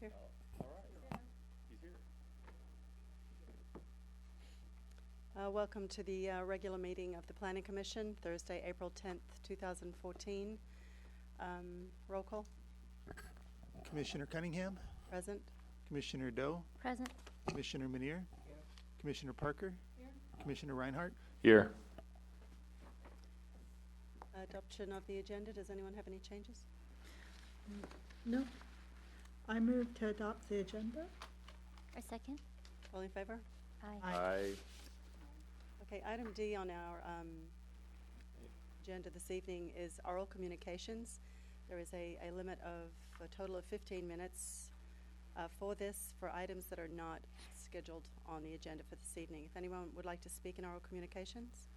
here. All right. He's here. Welcome to the regular meeting of the Planning Commission, Thursday, April 10th, 2014. Roll call. Commissioner Cunningham, Present. Commissioner Doe, Present. Commissioner Menier, Commissioner Parker, Commissioner Reinhardt. Here. Adoption of the agenda. Does anyone have any changes? No. I move to adopt the agenda. A second. All in favor? Aye. Aye. Okay, item D on our agenda this evening is oral communications. There is a limit of a total of 15 minutes for this, for items that are not scheduled on the agenda for this evening. If anyone would like to speak in oral communications,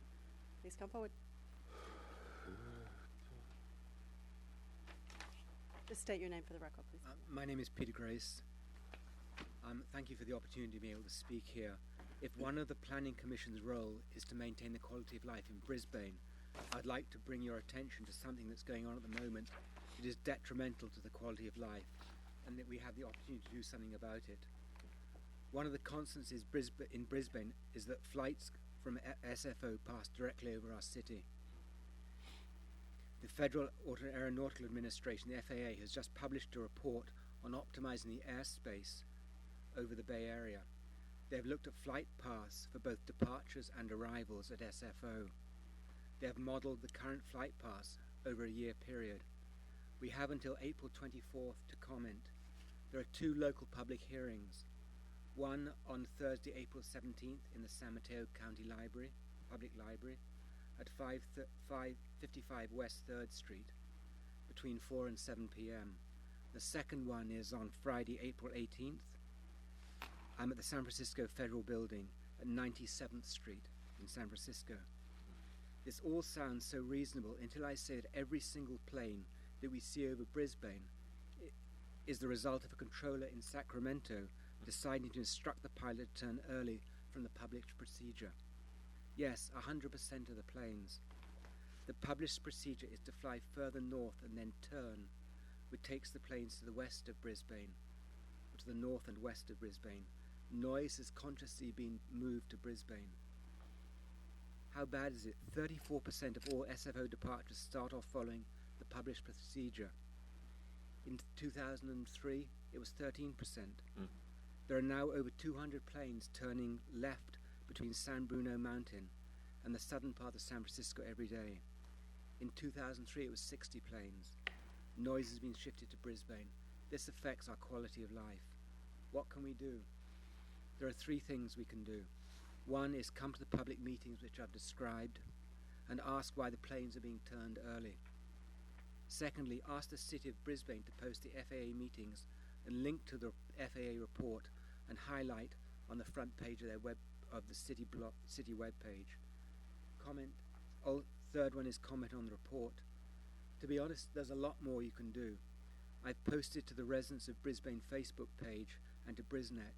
please come forward. Just state your name for the record, please. My name is Peter Grace. Thank you for the opportunity to be able to speak here. If one of the Planning Commission's role is to maintain the quality of life in Brisbane, I'd like to bring your attention to something that's going on at the moment that is detrimental to the quality of life, and that we have the opportunity to do something about it. One of the constants in Brisbane is that flights from SFO pass directly over our city. The Federal Aeronautical Administration, the FAA, has just published a report on optimizing the airspace over the Bay Area. They've looked at flight paths for both departures and arrivals at SFO. They have modelled the current flight paths over a year period. We have until April 24th to comment. There are two local public hearings. One on Thursday, April 17th in the San Mateo County Library, Public Library, at 555 West 3rd Street, between 4 and 7 p.m. The second one is on Friday, April 18th. I'm at the San Francisco Federal Building at 97th Street in San Francisco. This all sounds so reasonable until I say that every single plane that we see over Brisbane is the result of a controller in Sacramento deciding to instruct the pilot to turn early from the published procedure. Yes, 100% of the planes. The published procedure is to fly further north and then turn, which takes the planes to the west of Brisbane, or to the north and west of Brisbane. Noise has consciously been moved to Brisbane. How bad is it? 34% of all SFO departures start off following the published procedure. In 2003, it was 13%. There are now over 200 planes turning left between San Bruno Mountain and the southern part of San Francisco every day. In 2003, it was 60 planes. Noise has been shifted to Brisbane. This affects our quality of life. What can we do? There are three things we can do. One is come to the public meetings which I've described and ask why the planes are being turned early. Secondly, ask the City of Brisbane to post the FAA meetings and link to the FAA report and highlight on the front page of their the city web page. Third one is comment on the report. To be honest, there's a lot more you can do. I've posted to the Residents of Brisbane Facebook page and to BrisNet.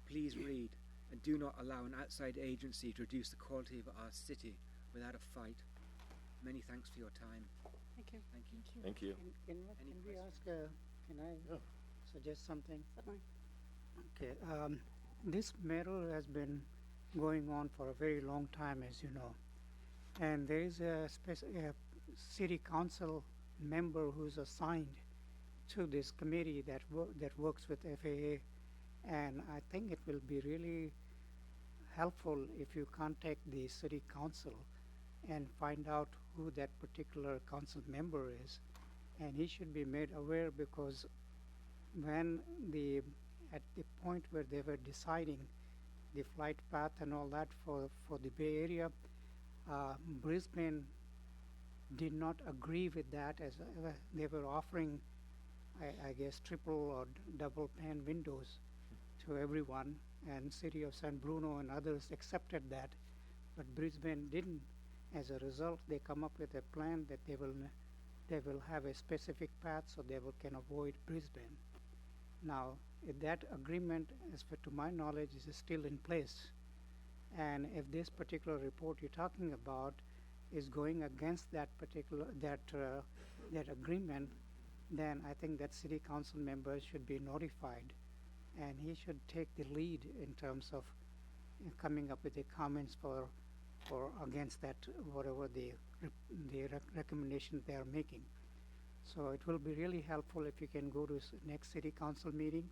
Please read and do not allow an outside agency to reduce the quality of our city without a fight. Many thanks for your time. Thank you. Thank you. Thank you. Can Any we questions? ask, can I suggest something? Certainly. Okay, this matter has been going on for a very long time, as you know. And there is a city council member who's assigned to this committee that works with FAA. And I think it will be really helpful if you contact the city council and find out who that particular council member is. And he should be made aware, because when at the point where they were deciding the flight path and all that for the Bay Area, Brisbane did not agree with that, as they were offering, I guess, triple or double pane windows to everyone, and City of San Bruno and others accepted that, but Brisbane didn't. As a result, they come up with a plan that they will have a specific path so they can avoid Brisbane. Now, that agreement, as far to my knowledge, is still in place. And if this particular report you're talking about is going against that particular that agreement, then I think that city council member should be notified, and he should take the lead in terms of coming up with the comments for or against that, whatever the recommendation they are making. So it will be really helpful if you can go to next city council meeting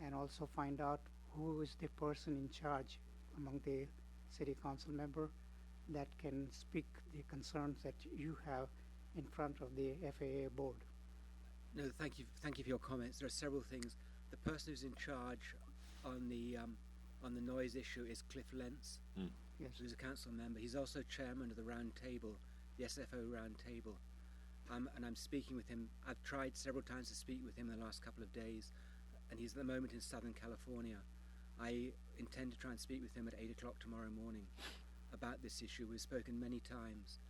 and also find out who is the person in charge among the city council member that can speak the concerns that you have in front of the FAA board. No, thank you for your comments. There are several things. The person who's in charge on the noise issue is Cliff Lentz, Yes. who's a council member. He's also chairman of the round table, the SFO round table. And I'm speaking with him. I've tried several times to speak with him in the last couple of days, and he's at the moment in Southern California. I intend to try and speak with him at 8 o'clock tomorrow morning about this issue. We've spoken many times.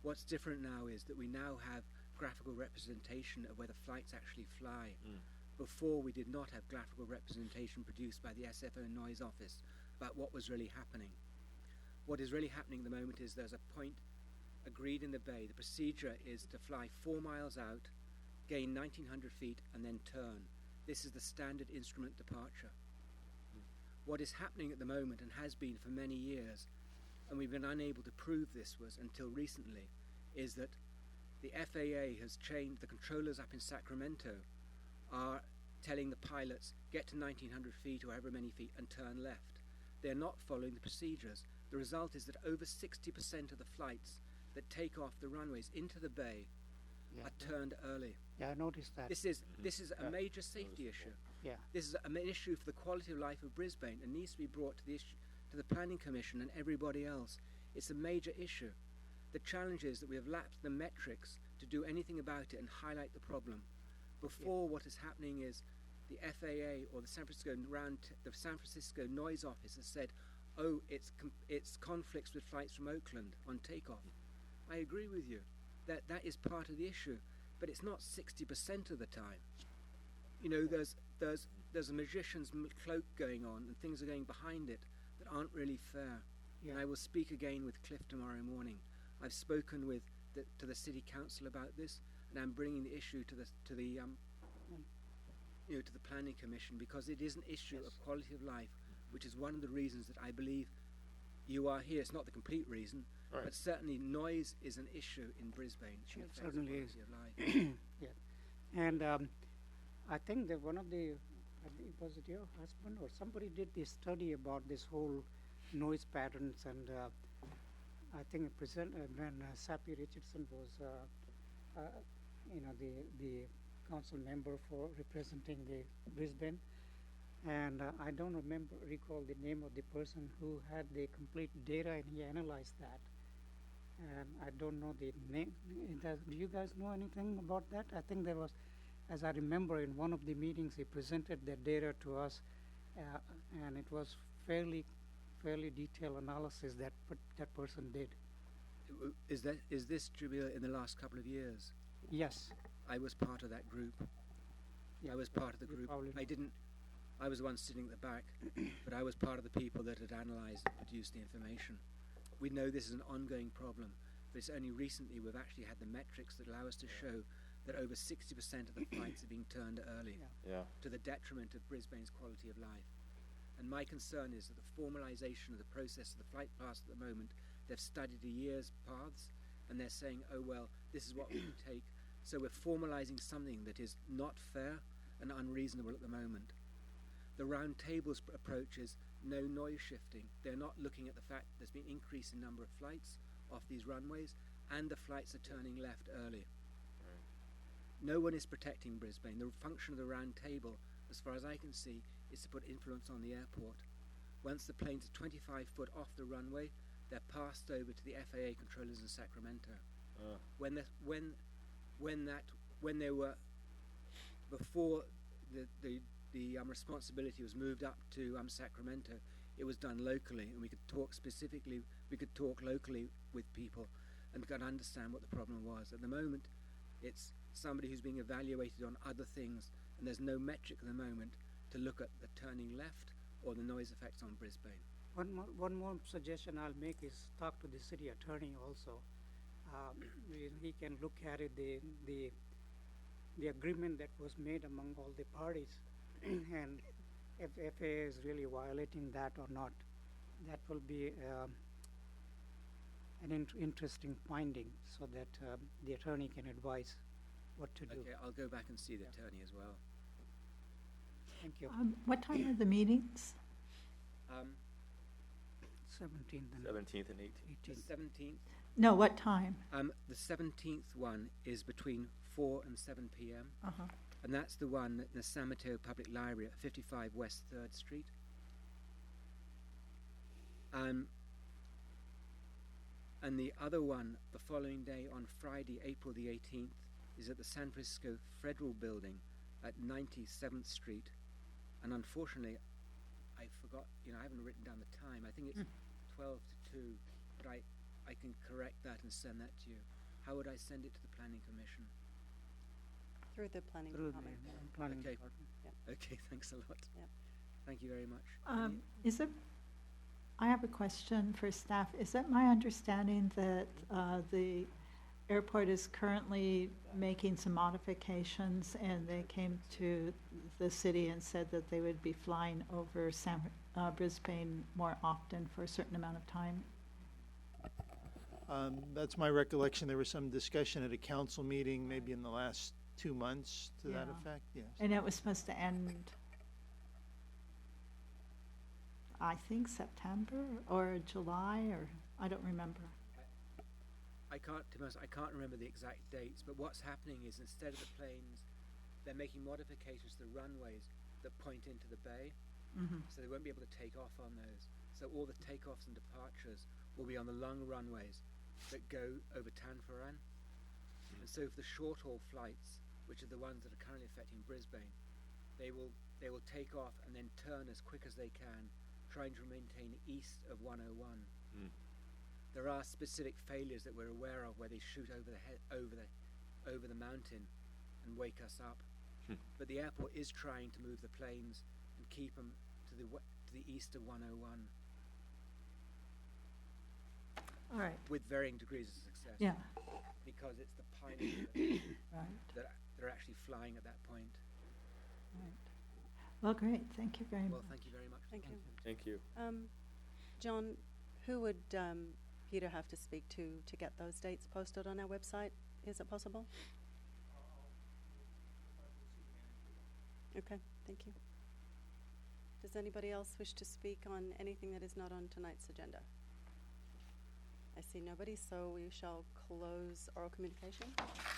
What's different now is that we now have graphical representation of where the flights actually fly. Before, we did not have graphical representation produced by the SFO Noise Office about what was really happening. What is really happening at the moment is there's a point agreed in the bay. The procedure is to fly 4 miles out, gain 1,900 feet, and then turn. This is the standard instrument departure. What is happening at the moment, and has been for many years, and we've been unable to prove this was until recently, is that the FAA has changed. The controllers up in Sacramento are telling the pilots, get to 1,900 feet or however many feet and turn left. They're not following the procedures. The result is that over 60% of the flights that take off the runways into the bay Yeah. are turned early. Yeah, I noticed that. This is a major safety issue. Yeah. This is an issue for the quality of life of Brisbane and needs to be brought to the Planning Commission and everybody else. It's a major issue. The challenge is that we have lacked the metrics to do anything about it and highlight the problem. Before, what is happening is the FAA or the San Francisco Noise Office has said, "Oh, it's conflicts with flights from Oakland on takeoff." I agree with you that is part of the issue, but it's not 60% of the time. You know, there's a magician's cloak going on, and things are going behind it that aren't really fair. Yeah. And I will speak again with Cliff tomorrow morning. I've spoken to the city council about this, and I'm bringing the issue to the planning commission, because it is an issue of quality of life, which is one of the reasons that I believe you are here. It's not the complete reason, Right. but certainly noise is an issue in Brisbane. It It affects certainly is. quality of life. And I think that one of the, I think, was it your husband or somebody did this study about this whole noise patterns, and I think when Sappy Richardson was, the council member for representing the Brisbane, and I don't recall the name of the person who had the complete data, and he analyzed that. And I don't know the name. Do you guys know anything about that? I think there was, as I remember, in one of the meetings, he presented that data to us, and it was fairly detailed analysis that that person did. Is this Jubilee in the last couple of years? Yes. I was part of that group. Yeah, I was part of the you group. probably know. I was the one sitting at the back, but I was part of the people that had analysed and produced the information. We know this is an ongoing problem, but it's only recently we've actually had the metrics that allow us to show that over 60% of the flights are being turned early, Yeah. to the detriment of Brisbane's quality of life. And my concern is that the formalisation of the process of the flight pass at the moment, they've studied a year's paths, and they're saying, oh well, this is what we can take. So we're formalising something that is not fair and unreasonable at the moment. The round table's approach is no noise shifting. They're not looking at the fact that there's been an increase in number of flights off these runways, and the flights are turning left early. No one is protecting Brisbane. The function of the round table, as far as I can see, is to put influence on the airport. Once the planes are 25 foot off the runway, they're passed over to the FAA controllers in Sacramento. When they were before the responsibility was moved up to Sacramento, it was done locally, and we could talk locally with people and could understand what the problem was. At the moment, it's somebody who's being evaluated on other things, and there's no metric at the moment to look at the turning left or the noise effects on Brisbane. One more suggestion I'll make is talk to the city attorney also. He can look at it, the the agreement that was made among all the parties, and if FAA is really violating that or not, that will be an interesting finding, so that the attorney can advise what to do. Okay, I'll go back and see the attorney as well. Thank you. What time are the meetings? 17th and 17th and 18th. The 18th. 17th. No, what time? The 17th one is between 4 and 7 p.m. Uh-huh. And that's the one at the San Mateo Public Library at 55 West 3rd Street. And the other one, the following day on Friday, April the 18th, is at the San Francisco Federal Building at 97th Street. And unfortunately, I forgot, I haven't written down the time. I think it's 12 to 2, but I can correct that and send that to you. How would I send it to the Planning Commission? Through the planning Through the department. planning Okay. department. Okay, thanks a lot. Yep. Thank you very much. I have a question for staff. Is it my understanding that the airport is currently making some modifications, and they came to the city and said that they would be flying over Brisbane more often for a certain amount of time? That's my recollection. There was some discussion at a council meeting, maybe in the last 2 months to that Yeah. effect, yes. And it was supposed to end, I think, September or July, or I don't remember. To be honest, I can't remember the exact dates, but what's happening is instead of the planes, they're making modifications to the runways that point into the bay, so they won't be able to take off on those. So all the takeoffs and departures will be on the long runways that go over Tanforan. And so for the short haul flights, which are the ones that are currently affecting Brisbane, they will take off and then turn as quick as they can, trying to maintain east of 101. There are specific failures that we're aware of where they shoot over the mountain and wake us up. But the airport is trying to move the planes and keep them to the east of 101 All right, with varying degrees of success. yeah, Because it's the pilots right, that are actually flying at that point. right. Well, great, thank you very much. Well, thank you very much. Thank you. Thank you. John, who would Peter have to speak to get those dates posted on our website? Is it possible? Okay, thank you. Does anybody else wish to speak on anything that is not on tonight's agenda? I see nobody, so we shall close oral communication.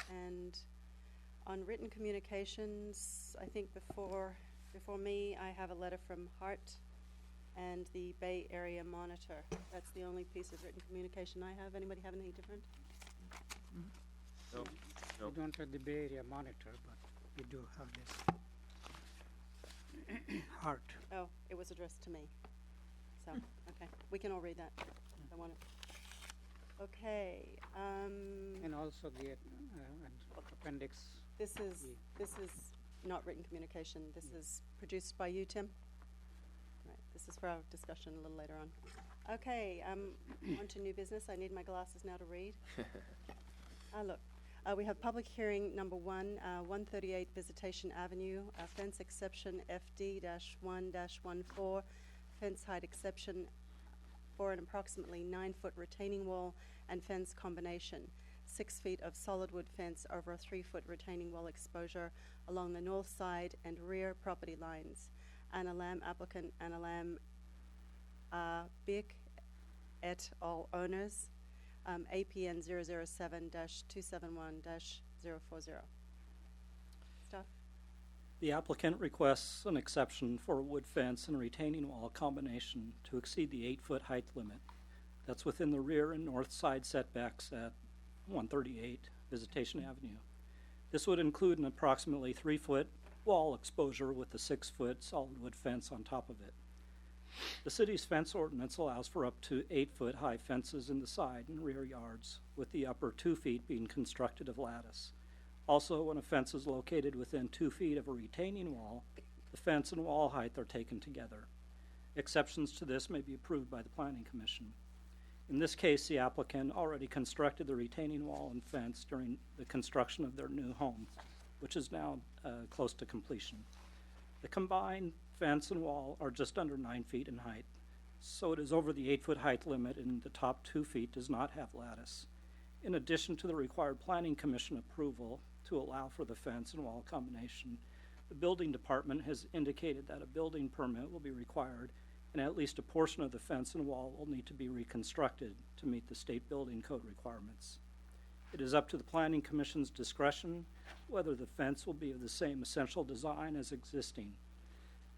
And on written communications, I think before me, I have a letter from Hart and the Bay Area Monitor. That's the only piece of written communication I have. Anybody have anything different? No, no. We don't have the Bay Area Monitor, but we do have this. Hart. Oh, it was addressed to me. So, okay, we can all read that if I want it. Okay, And also the appendix. this is not written communication. This is produced by you, Tim? Right, this is for our discussion a little later on. Okay, on to new business. I need my glasses now to read. Look, we have public hearing number 1, 138 Visitation Avenue, fence exception FD-1-14, fence height exception for an approximately 9-foot retaining wall and fence combination, 6 feet of solid wood fence over a 3-foot retaining wall exposure along the north side and rear property lines. Anna Lam, applicant Anna Lam, Bic et al. Owners, APN 007-271-040. Staff? The applicant requests an exception for a wood fence and retaining wall combination to exceed the 8-foot height limit. That's within the rear and north side setbacks at 138 Visitation Avenue. This would include an approximately 3-foot wall exposure with a 6-foot solid wood fence on top of it. The city's fence ordinance allows for up to 8-foot high fences in the side and rear yards, with the upper 2 feet being constructed of lattice. Also, when a fence is located within 2 feet of a retaining wall, the fence and wall height are taken together. Exceptions to this may be approved by the Planning Commission. In this case, the applicant already constructed the retaining wall and fence during the construction of their new home, which is now close to completion. The combined fence and wall are just under 9 feet in height, so it is over the 8-foot height limit, and the top 2 feet does not have lattice. In addition to the required planning commission approval to allow for the fence and wall combination, the building department has indicated that a building permit will be required, and at least a portion of the fence and wall will need to be reconstructed to meet the state building code requirements. It is up to the planning commission's discretion whether the fence will be of the same essential design as existing.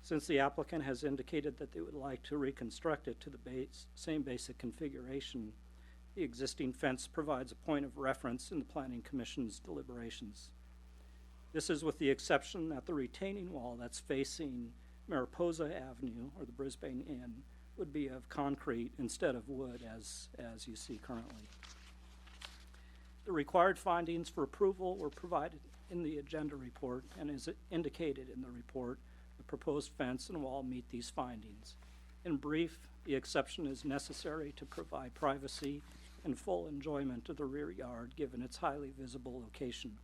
Since the applicant has indicated that they would like to reconstruct it to the same basic configuration, the existing fence provides a point of reference in the planning commission's deliberations. This is with the exception that the retaining wall that's facing Mariposa Avenue, or the Brisbane Inn, would be of concrete instead of wood as you see currently. The required findings for approval were provided in the agenda report, and as indicated in the report, the proposed fence and wall meet these findings. In brief, the exception is necessary to provide privacy and full enjoyment of the rear yard given its highly visible location.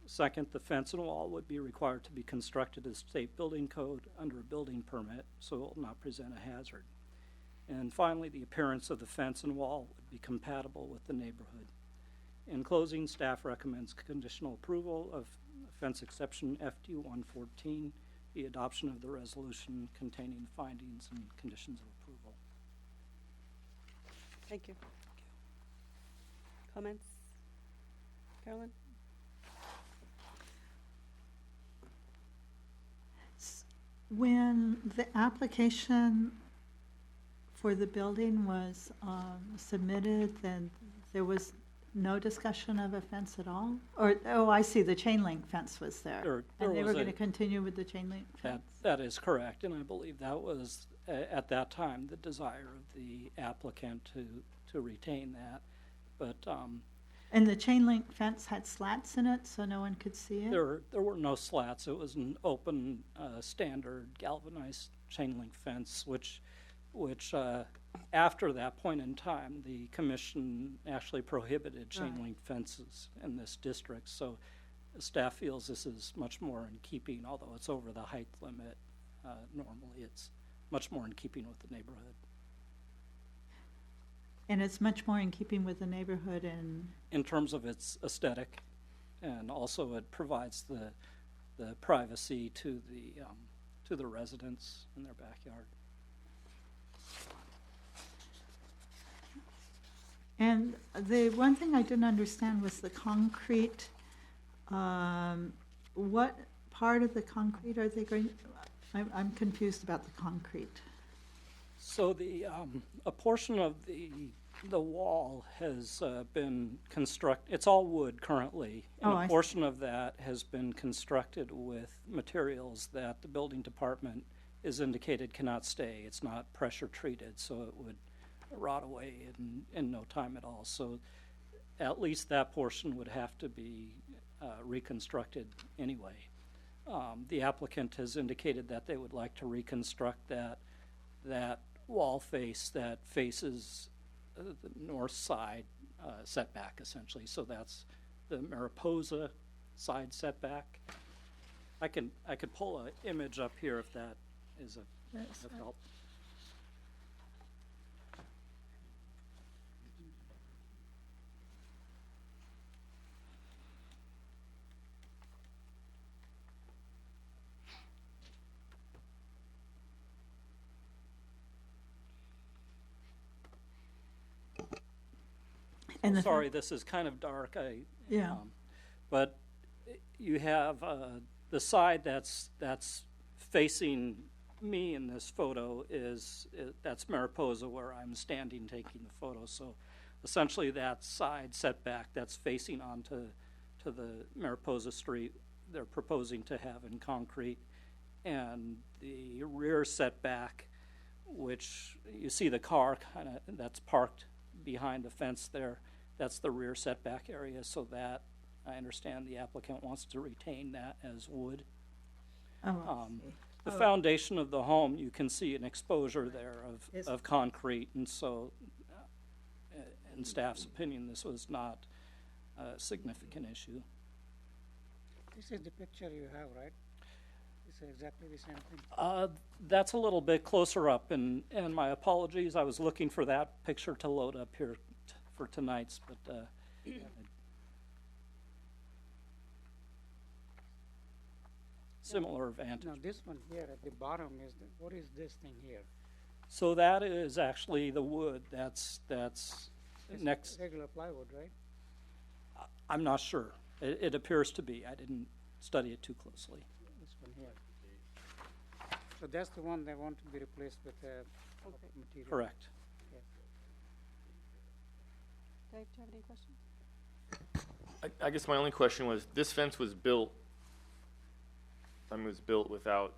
Second, the fence and wall would be required to be constructed as state building code under a building permit, so it will not present a hazard. And finally, the appearance of the fence and wall would be compatible with the neighborhood. In closing, staff recommends conditional approval of fence exception FD 114, the adoption of the resolution containing the findings and conditions of approval. Thank you. Comments? Carolyn? When the application for the building was submitted, then there was no discussion of a fence at all? Or, oh, I see, the chain link fence was there. There And they was were a- going to continue with the chain link fence? That is correct, and I believe that was, at that time, the desire of the applicant to retain that. But And the chain link fence had slats in it, so no one could see it? there were no slats. It was an open, standard galvanized chain link fence, which after that point in time, the commission actually prohibited chain Right. link fences in this district. So the staff feels this is much more in keeping, although it's over the height limit. Normally, it's much more in keeping with the neighborhood. And it's much more in keeping with the neighborhood and, In terms of its aesthetic, and also it provides the privacy to the residents in their backyard. and the one thing I didn't understand was the concrete. What part of the concrete are they going, I'm confused about the concrete. So a portion of the wall has been it's all wood currently. And Oh, I a see. portion of that has been constructed with materials that the building department is indicated cannot stay. It's not pressure treated, so it would rot away in no time at all. So at least that portion would have to be reconstructed anyway. The applicant has indicated that they would like to reconstruct that wall face that faces the north side setback, essentially. So that's the Mariposa side setback. I could pull an image up here if that is of help. And the Sorry, this is kind of dark. Yeah. But you have the side that's facing me in this photo that's Mariposa, where I'm standing taking the photo. So essentially, that side setback that's facing onto the Mariposa Street, they're proposing to have in concrete, and the rear setback, which you see the car kind of that's parked behind the fence there. That's the rear setback area, so that I understand the applicant wants to retain that as wood. Oh, I see. The foundation of the home, you can see an exposure there Yes. of concrete, and so in staff's opinion, this was not a significant issue. This is the picture you have, right? It's exactly the same thing. That's a little bit closer up, and my apologies, I was looking for that picture to load up here for tonight's, but similar vantage. Now, this one here at the bottom is, what is this thing here? So that is actually the wood, that's It's next, regular plywood, right? I'm not sure. It appears to be, I didn't study it too closely. This one here. So that's the one they want to be replaced with material. Correct. Dave, do you have any questions? I guess my only question was, this fence was built, without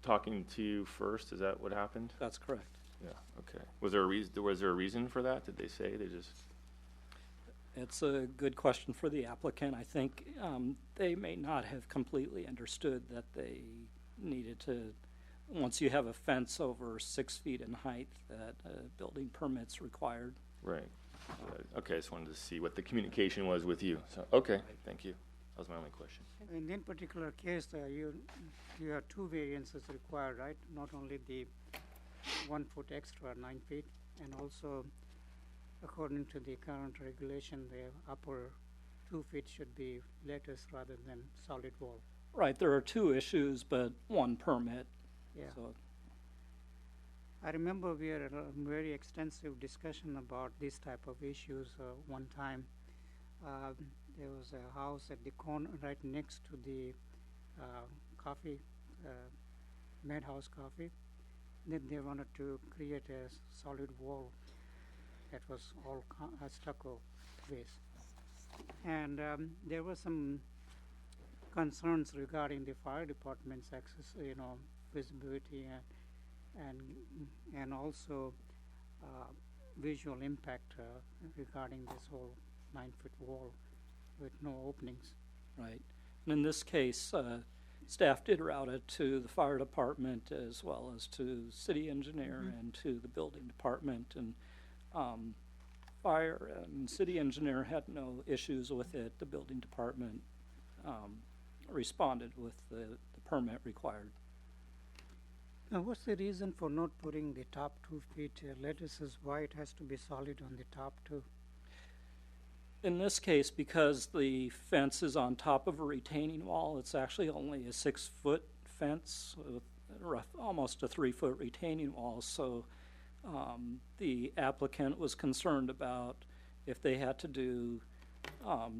talking to you first, is that what happened? That's correct. Yeah, okay. Was there a reason for that? Did they say, they just, It's a good question for the applicant. I think they may not have completely understood that they needed to, once you have a fence over 6 feet in height, that a building permit's required. right. Okay, I just wanted to see what the communication was with you. So, okay, thank you. That was my only question. In that particular case, you have two variances required, right? Not only the 1 foot extra, 9 feet, and also according to the current regulation, the upper 2 feet should be lattice rather than solid wall. Right, there are two issues, but one permit. Yeah. So I remember we had a very extensive discussion about this type of issues one time. There was a house at the corner right next to the coffee, Madhouse Coffee. Then they wanted to create a solid wall that was all stucco base. And there were some concerns regarding the fire department's access, visibility and also visual impact regarding this whole 9-foot wall with no openings. right. And in this case, staff did route it to the fire department as well as to city engineer and to the building department. And fire and city engineer had no issues with it. The building department responded with the permit required. Now, what's the reason for not putting the top 2 feet lattices? Why it has to be solid on the top too? In this case, because the fence is on top of a retaining wall, it's actually only a 6-foot fence with almost a 3-foot retaining wall. So the applicant was concerned about if they had to do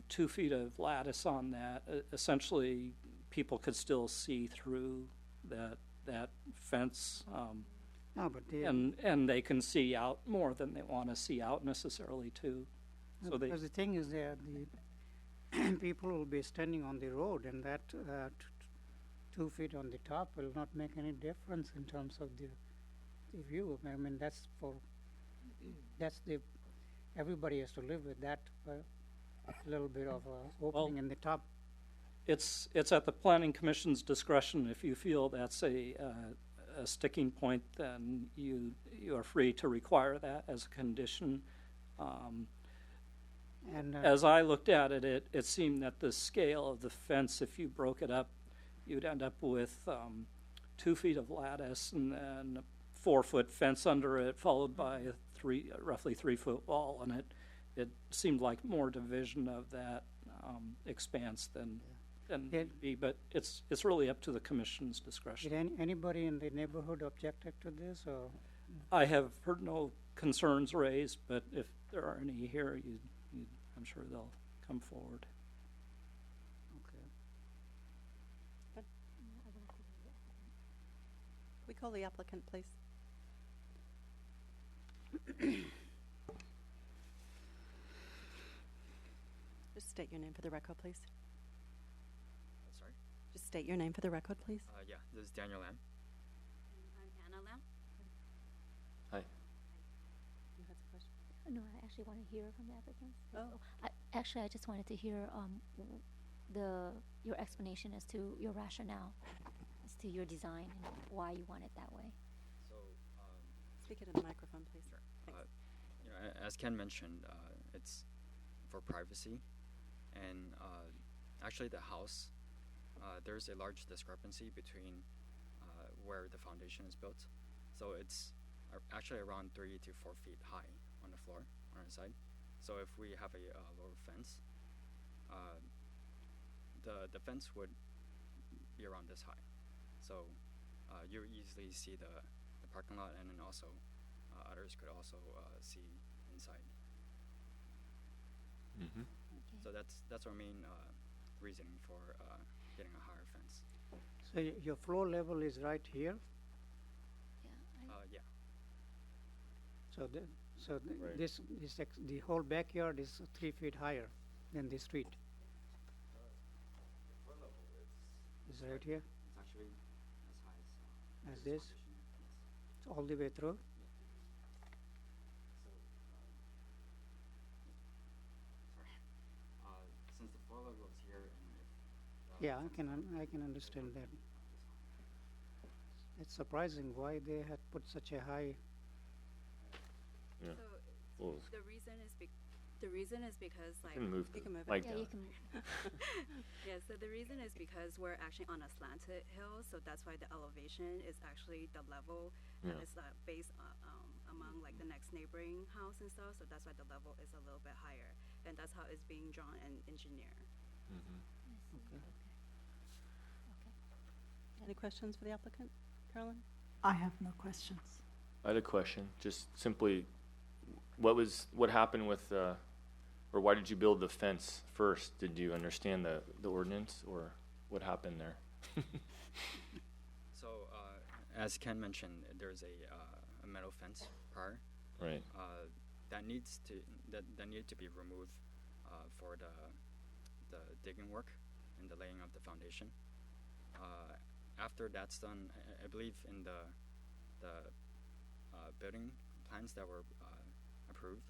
2 feet of lattice on that, essentially people could still see through that fence. No, but And they can see out more than they want to see out necessarily too. So they, because the thing is that the people will be standing on the road, and that 2 feet on the top will not make any difference in terms of the view. I mean, everybody has to live with that little bit of opening in the top. it's at the planning commission's discretion. If you feel that's a sticking point, then you are free to require that as a condition. And As I looked at it, it seemed that the scale of the fence, if you broke it up, you'd end up with 2 feet of lattice and then a 4-foot fence under it, followed by a roughly 3-foot wall, and it seemed like more division of that expanse than need be, but it's really up to the commission's discretion. did anybody in the neighborhood objected to this, or? I have heard no concerns raised, but if there are any here, I'm sure they'll come forward. Okay. We call the applicant, please. Just state your name for the record, please. Sorry? Just state your name for the record, please. Yeah, this is Daniel Lam. I'm Hannah Lam. Hi. You had some question? No, I actually want to hear from the applicants. Oh. I just wanted to hear your explanation as to your rationale, as to your design and why you want it that way. So, Speak into the microphone, please. sure. Thanks. As Ken mentioned, it's for privacy, and actually the house, there's a large discrepancy between where the foundation is built. So it's actually around 3 to 4 feet high on the floor on our side. So if we have a lower fence, the fence would be around this high. So you easily see the parking lot, and then also others could also see inside. Mm-hmm. Okay. So that's our main reasoning for getting a higher fence. So your floor level is right here. Yeah. So Right. the whole backyard is 3 feet higher than the street. Is right here It's actually as high as this. It's all the way through. Since the floor level is here, and if Yeah, I can understand that. It's surprising why they had put such a high. Yeah. So Well, the reason is because like can move You can move it. like Yeah, you that. can. yeah, so the reason is because we're actually on a slanted hill, so that's why the elevation is actually the level Yeah. that is based among like the next neighboring house and stuff. So that's why the level is a little bit higher, and that's how it's being drawn and engineered. Mm-hmm. Okay. Any questions for the applicant, Carolyn? I have no questions. I had a question, just simply, what happened with, or why did you build the fence first? Did you understand the ordinance, or what happened there? So as Ken mentioned, there's a metal fence prior Right. that needed to be removed for the digging work and the laying of the foundation. After that's done, I believe in the building plans that were approved,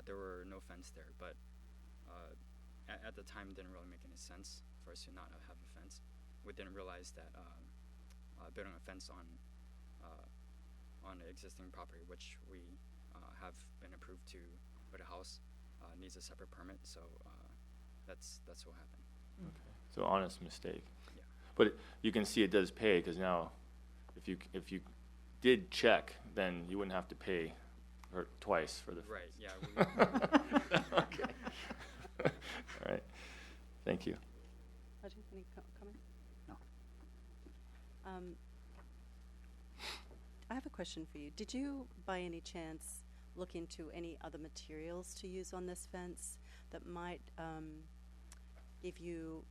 there were no fence there. But at the time, it didn't really make any sense for us to not have a fence. We didn't realize that building a fence on the existing property, which we have been approved to put a house, needs a separate permit. So that's what happened. Okay. So honest mistake. Yeah. But you can see it does pay, because now, if you did check, then you wouldn't have to pay twice for the. Right. Yeah. Okay. All right. Thank you. Raju, any comment? No. I have a question for you. Did you, by any chance, look into any other materials to use on this fence that might give you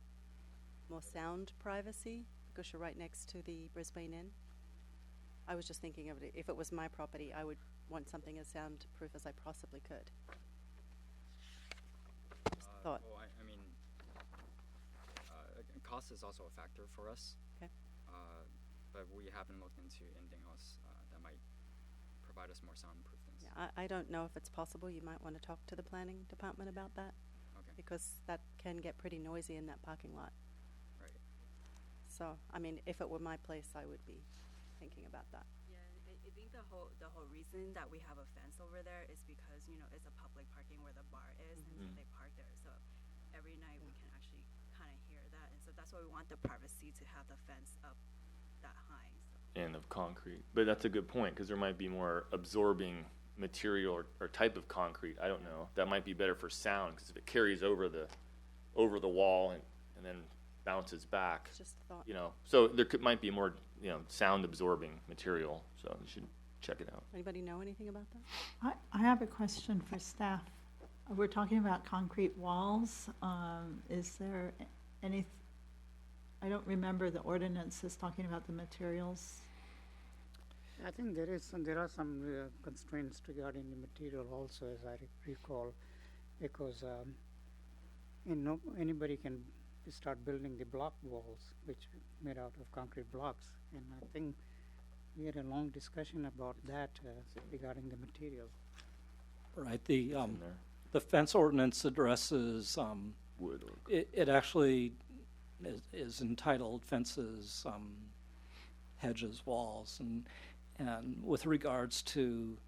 more sound privacy, because you're right next to the Brisbane Inn? I was just thinking of it. If it was my property, I would want something as soundproof as I possibly could. Just thought. Well, I mean, cost is also a factor for us. Okay. But we haven't looked into anything else that might provide us more soundproofness. Yeah, I don't know if it's possible. You might want to talk to the planning department about that, Okay. because that can get pretty noisy in that parking lot. Right. So, I mean, if it were my place, I would be thinking about that. Yeah, I think the whole reason that we have a fence over there is because it's a public parking where the bar is, and so Mhm. they park there. So every night we can actually kind of hear that, and so that's why we want the privacy to have the fence up that high. So. And of concrete. But that's a good point, because there might be more absorbing material or type of concrete. I don't know. That might be better for sound, because if it carries over the wall and then bounces back, It's just a thought. So there might be more, sound absorbing material. So you should check it out. Anybody know anything about that? I have a question for staff. We're talking about concrete walls. Is there any, I don't remember the ordinances talking about the materials. I think there are some constraints regarding the material also, as I recall, because anybody can start building the block walls, which made out of concrete blocks, and I think we had a long discussion about that regarding the material. Right. In there. The fence ordinance addresses, Wood or it actually is entitled fences, hedges, walls, and with regards to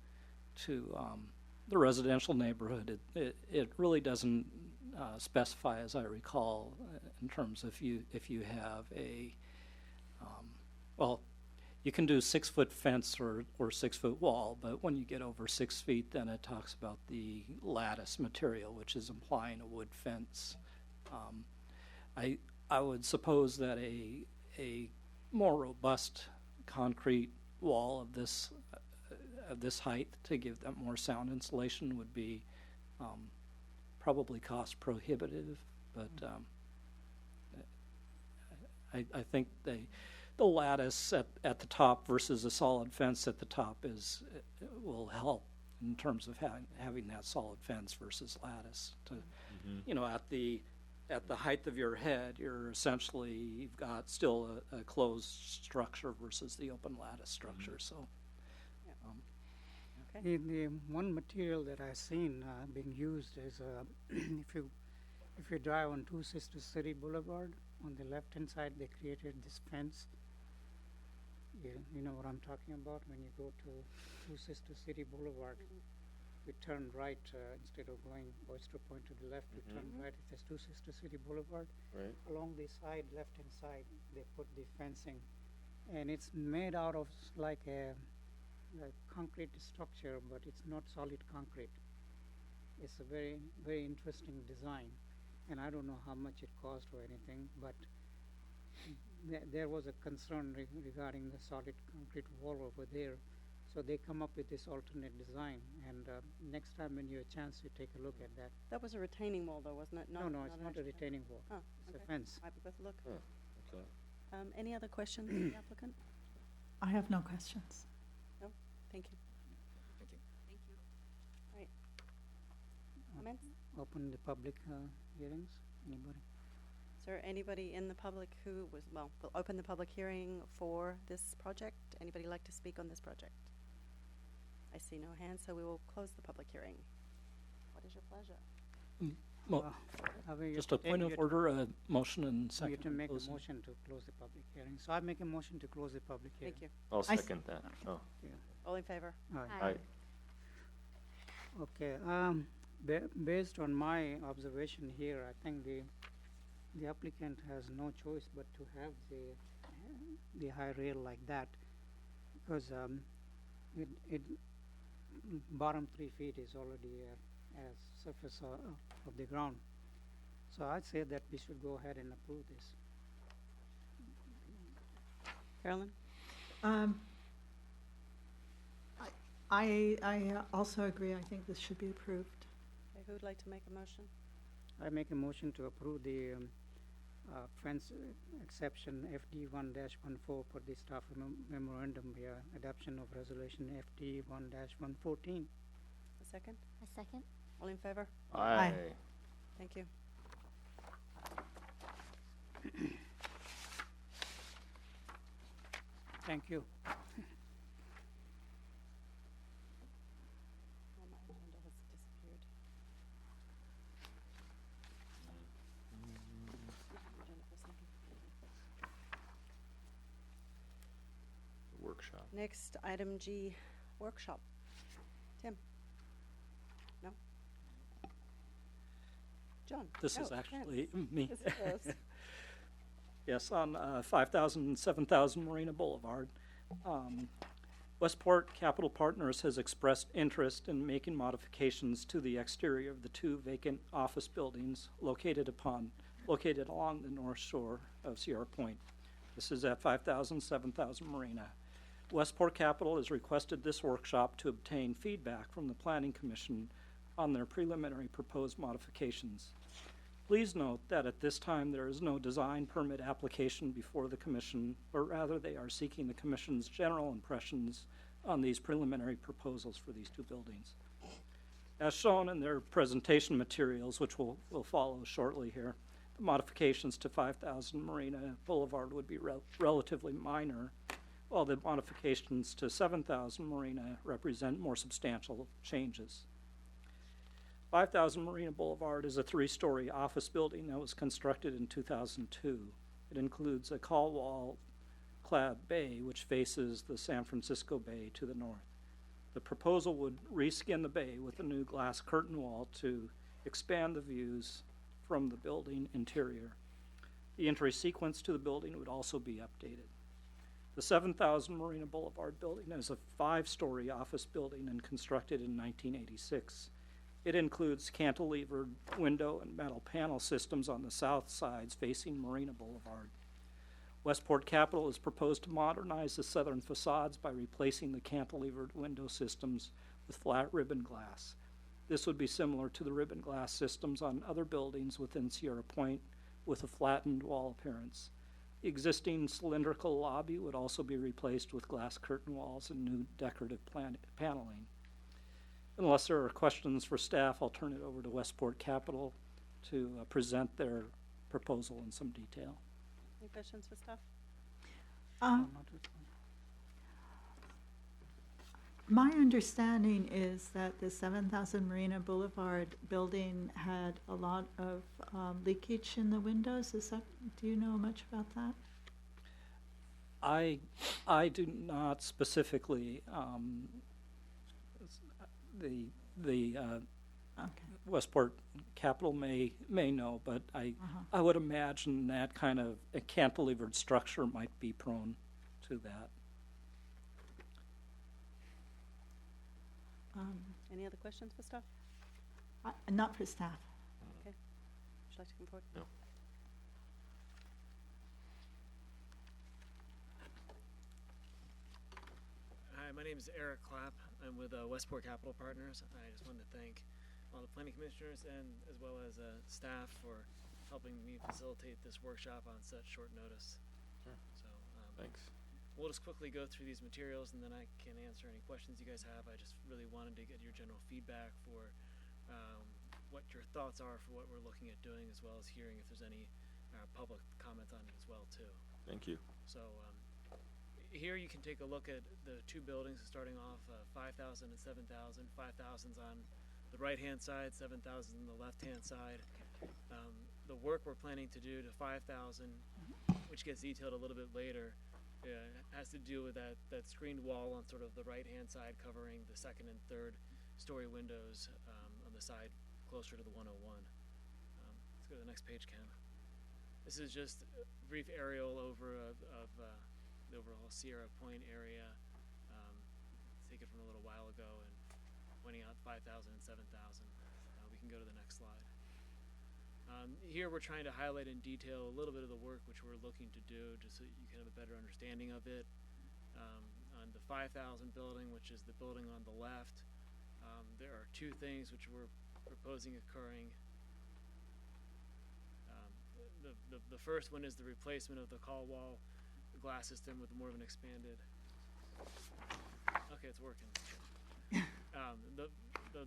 the residential neighborhood, it really doesn't specify, as I recall, in terms of if you have a, well, you can do 6-foot fence or 6-foot wall, but when you get over 6 feet, then it talks about the lattice material, which is implying a wood fence. I would suppose that a more robust concrete wall of this height to give that more sound insulation would be probably cost prohibitive, but I think the lattice at the top versus a solid fence at the top will help in terms of having that solid fence versus lattice. To you know, at the height of your head, you've got still a closed structure versus the open lattice structure. So. Okay. The one material that I've seen being used is if you drive on Two Sisters City Boulevard, on the left-hand side, they created this fence. You know what I'm talking about? When you go to Two Sisters City Boulevard, we turn right instead of going Oyster Point to the left. We turn right. It says Two Sisters City Boulevard. Right. Along the side, left-hand side, they put the fencing, and it's made out of like a concrete structure, but it's not solid concrete. It's a very, very interesting design, and I don't know how much it cost or anything, but there was a concern regarding the solid concrete wall over there, so they come up with this alternate design, and next time when you have a chance, you take a look at that. That was a retaining wall, though, wasn't it? No, it's an not a actual- retaining wall. Oh, It's okay. a fence. Might be worth a look. Okay. Any other questions, of the applicant? I have no questions. No? Thank you. Thank you. Thank you. Right. Comments? Open the public hearings. Anybody? Is there anybody in the public who we'll open the public hearing for this project. Anybody like to speak on this project? I see no hands, so we will close the public hearing. What is your pleasure? Well, just a point of order, a motion and You second. to make a closing. motion to close the public hearing. So I make a motion to close the public hearing. Thank you. I'll I s- second that. Oh, All in favor? All right. Aye. I, Okay, based on my observation here, I think the applicant has no choice but to have the high rail like that, because it bottom 3 feet is already as surface of the ground. So I'd say that we should go ahead and approve this. Carolyn? I also agree. I think this should be approved. Okay, who would like to make a motion? I make a motion to approve the fence exception FD 1-14 for the staff memorandum via adoption of resolution FD 1-114. A second? A second? All in favor? Aye. Thank you. Thank you. Oh, my agenda has disappeared. Agenda for a second. Workshop. Next, item G, workshop. Tim? No? John? This is Oh, actually me. Yes, it is. Yes, on 5,000 and 7,000 Marina Boulevard. Westport Capital Partners has expressed interest in making modifications to the exterior of the 2 vacant office buildings located along the north shore of Sierra Point. This is at 5,000, 7,000 Marina. Westport Capital has requested this workshop to obtain feedback from the Planning Commission on their preliminary proposed modifications. Please note that at this time there is no design permit application before the Commission, but rather they are seeking the Commission's general impressions on these preliminary proposals for these 2 buildings. As shown in their presentation materials, which will follow shortly here, the modifications to 5,000 Marina Boulevard would be relatively minor, while the modifications to 7,000 Marina represent more substantial changes. 5,000 Marina Boulevard is a 3-story office building that was constructed in 2002. It includes a call wall clad bay which faces the San Francisco Bay to the north. The proposal would reskin the bay with a new glass curtain wall to expand the views from the building interior. The entry sequence to the building would also be updated. The 7000 Marina Boulevard building is a 5-story office building and constructed in 1986. It includes cantilevered window and metal panel systems on the south sides facing Marina Boulevard. Westport Capital has proposed to modernize the southern facades by replacing the cantilevered window systems with flat ribbon glass. This would be similar to the ribbon glass systems on other buildings within Sierra Point with a flattened wall appearance. The existing cylindrical lobby would also be replaced with glass curtain walls and new decorative paneling. Unless there are questions for staff, I'll turn it over to Westport Capital to present their proposal in some detail. Any questions for staff? My understanding is that the 7000 Marina Boulevard building had a lot of leakage in the windows. Do you know much about that? I do not specifically. Okay. Westport Capital may know, but I would imagine that kind of a cantilevered structure might be prone to that. Any other questions for staff? Not for staff. Okay. Would you like to come forward? No. Hi, my name is Eric Clapp. I'm with Westport Capital Partners. I just wanted to thank all the planning commissioners and as well as staff for helping me facilitate this workshop on such short notice. Sure. So Thanks. we'll just quickly go through these materials and then I can answer any questions you guys have. I just really wanted to get your general feedback for what your thoughts are for what we're looking at doing, as well as hearing if there's any public comment on it as well too. Thank you. So here you can take a look at the two buildings starting off 5,000 and 7,000. 5,000's on the right hand side, 7,000 on the left hand side. The work we're planning to do to 5,000, which gets detailed a little bit later, has to do with that screened wall on sort of the right hand side covering the second and third story windows on the side closer to the 101. Let's go to the next page, Ken. This is just a brief aerial over of the overall Sierra Point area. Taken from a little while ago and pointing out 5,000 and 7,000. We can go to the next slide. Here we're trying to highlight in detail a little bit of the work which we're looking to do just so you can have a better understanding of it. On the 5,000 building, which is the building on the left, there are two things which we're proposing occurring. The first one is the replacement of the call wall glass system with more of an expanded. Okay, it's working.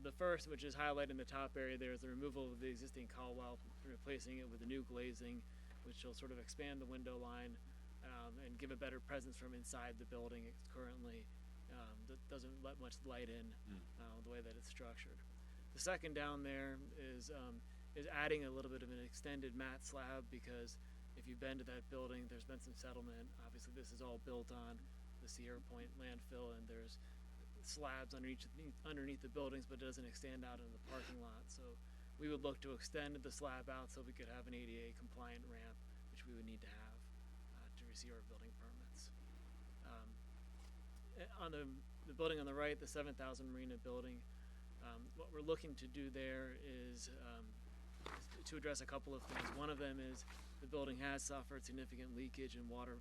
The first, which is highlighted in the top area there, is the removal of the existing call wall, replacing it with a new glazing, which will sort of expand the window line and give a better presence from inside the building. It currently doesn't let much light in the way that it's structured. The second down there is adding a little bit of an extended mat slab, because if you've been to that building, there's been some settlement. Obviously, this is all built on the Sierra Point landfill, and there's slabs underneath the buildings, but it doesn't extend out into the parking lot. So we would look to extend the slab out so we could have an ADA compliant ramp, which we would need to have to receive our building permits. On the building on the right, the 7,000 Marina building, what we're looking to do there is to address a couple of things. One of them is the building has suffered significant leakage and water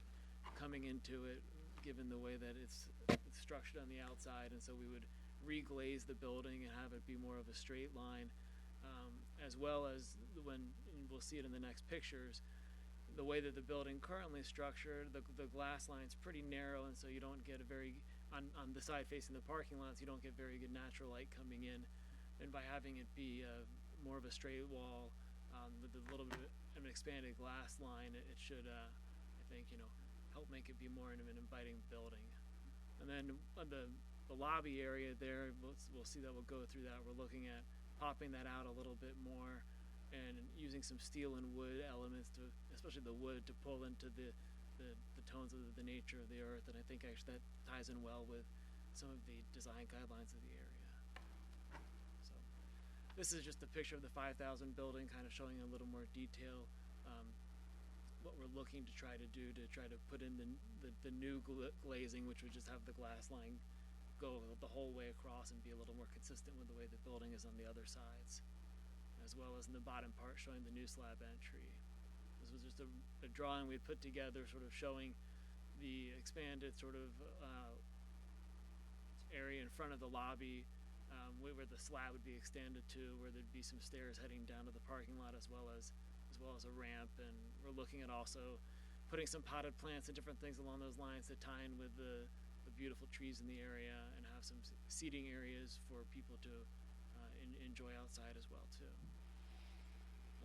coming into it, given the way that it's structured on the outside, and so we would reglaze the building and have it be more of a straight line, as well as and we'll see it in the next pictures, the way that the building currently is structured, the glass line's pretty narrow, and so you don't get a very, on the side facing the parking lots, you don't get very good natural light coming in, and by having it be more of a straight wall with a little bit of an expanded glass line, it should, I think, help make it be more of an inviting building. And then on the lobby area there, we'll see that we'll go through that. We're looking at popping that out a little bit more and using some steel and wood elements, especially the wood, to pull into the tones of the nature of the earth. And I think actually that ties in well with some of the design guidelines of the area. So This is just a picture of the 5,000 building, kind of showing a little more detail. What we're looking to try to do to try to put in the new glazing, which would just have the glass line go the whole way across and be a little more consistent with the way the building is on the other sides, as well as in the bottom part showing the new slab entry. This was just a drawing we put together, sort of showing the expanded sort of area in front of the lobby, where the slab would be extended to, where there'd be some stairs heading down to the parking lot, as well as a ramp. And we're looking at also putting some potted plants and different things along those lines to tie in with the beautiful trees in the area, and have some seating areas for people to enjoy outside as well too.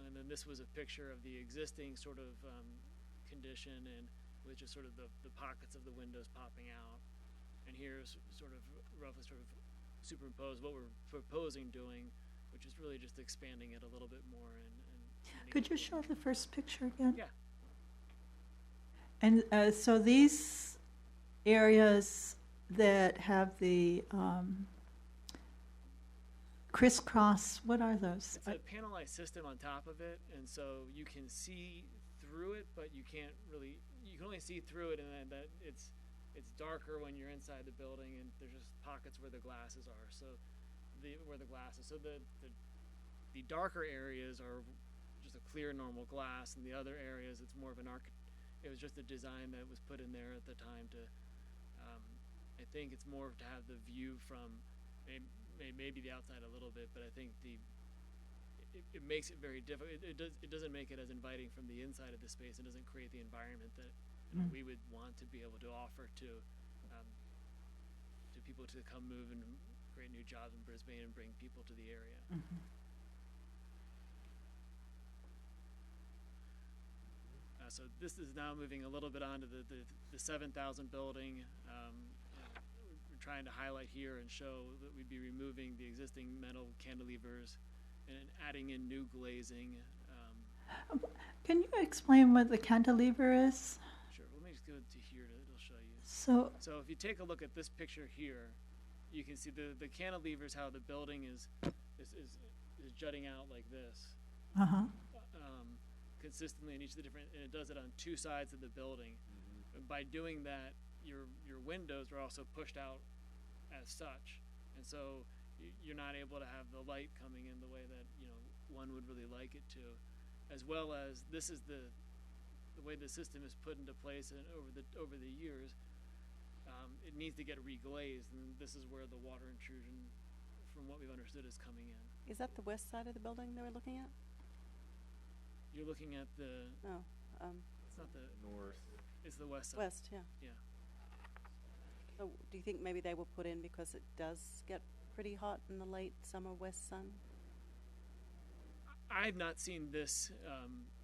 And then this was a picture of the existing sort of condition, and with just sort of the pockets of the windows popping out. And here's sort of roughly sort of superimposed what we're proposing doing, which is really just expanding it a little bit more. Could you show the first picture again? Yeah. And so these areas that have the crisscross, what are those? It's a panelized system on top of it, and so you can see through it, but you can't really, you can only see through it, and then that it's darker when you're inside the building, and there's just pockets where the glasses are. So the darker areas are just a clear normal glass, and the other areas it's more of an it was just a design that was put in there at the time to I think it's more to have the view from maybe the outside a little bit, but I think it makes it very difficult. It doesn't make it as inviting from the inside of the space. It doesn't create the environment that we would want to be able to offer to people to come move and create new jobs in Brisbane and bring people to the area. Mm-hmm. So this is now moving a little bit on to the 7,000 building. We're trying to highlight here and show that we'd be removing the existing metal cantilevers and adding in new glazing. Can you explain what the cantilever is? Sure, let me just go to here, it'll show you. So if you take a look at this picture here, you can see the cantilevers, how the building is jutting out like this. uh-huh. Consistently in each of the different, and it does it on two sides of the building. And by doing that, your windows are also pushed out as such, and so you're not able to have the light coming in the way that one would really like it to, as well as this is the way the system is put into place, and over the years, it needs to get reglazed, and this is where the water intrusion, from what we've understood, is coming in. Is that the west side of the building that we're looking at? You're looking at the. No. It's not the north. It's the west side. West, yeah. Yeah. So do you think maybe they will put in because it does get pretty hot in the late summer west sun? I've not seen this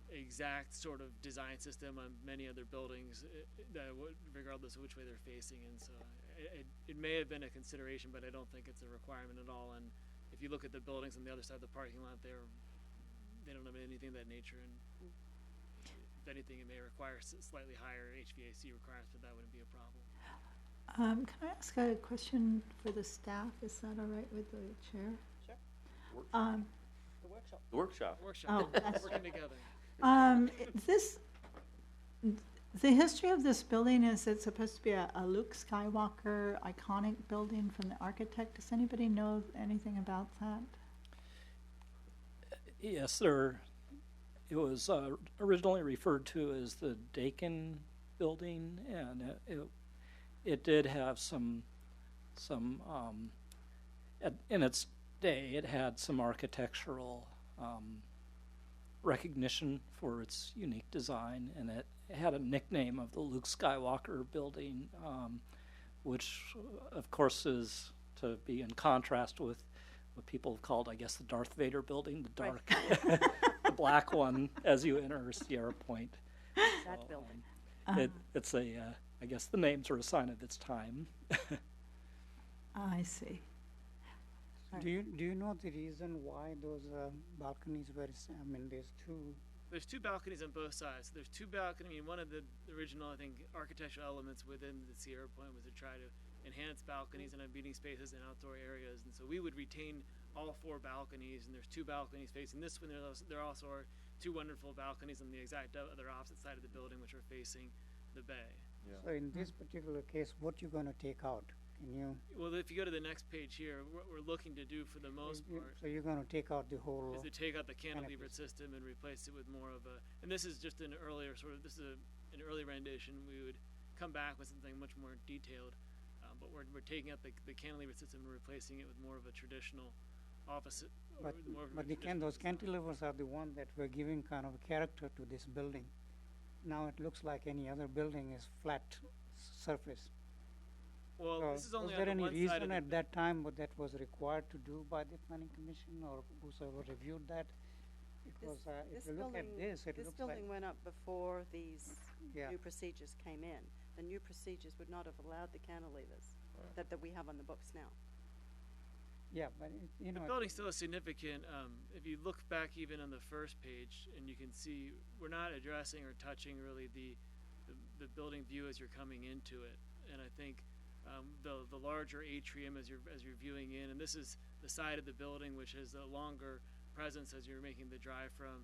exact sort of design system on many other buildings, regardless of which way they're facing. And so it may have been a consideration, but I don't think it's a requirement at all. And if you look at the buildings on the other side of the parking lot, they don't have anything of that nature. And if anything, it may require slightly higher HVAC requirements, but that wouldn't be a problem. Can I ask a question for the staff? Is that all right with the chair? Sure. The workshop. The workshop. Oh, that's Working together. The history of this building is it's supposed to be a Luke Skywalker iconic building from the architect. Does anybody know anything about that? Yes, it was originally referred to as the Dakin building, and it did have some in its day, it had some architectural recognition for its unique design, and it had a nickname of the Luke Skywalker building, which of course is to be in contrast with what people have called, I guess, the Darth Vader building, the dark, the black one as you enter Sierra Point. That building. It's I guess the names are a sign of its time. I see. Do you know the reason why those balconies were? There's two balconies on both sides. There's two balconies. One of the original, I think, architectural elements within the Sierra Point was to try to enhance balconies and have meeting spaces and outdoor areas. And so we would retain all 4 balconies, and there's 2 balconies facing this one. There also are 2 wonderful balconies on the exact other opposite side of the building, which are facing the bay. So in this particular case, what you gonna take out? Can you? Well, if you go to the next page here, what we're looking to do for the most part So you're gonna take out the whole? is to take out the cantilevered canopies. system and replace it with more of a, and this is just an earlier this is an early rendition. We would come back with something much more detailed, but we're taking out the cantilevered system and replacing it with more of a traditional office. But, more of a but traditional those design. cantilevers are the one that were giving kind of a character to this building. Now it looks like any other building is flat surface. Well, So this is only was there on the any one side of reason the at that time what that was required to do by the planning commission or whosoever reviewed that? Because if you look at this, it This looks like, building went up before these yeah, new procedures came in. The new procedures would not have allowed the cantilevers that we have on the books now. yeah, but you The know, building still is significant. If you look back even on the first page, and you can see we're not addressing or touching really the building view as you're coming into it. And I think the larger atrium as you're viewing in, and this is the side of the building which has a longer presence as you're making the drive from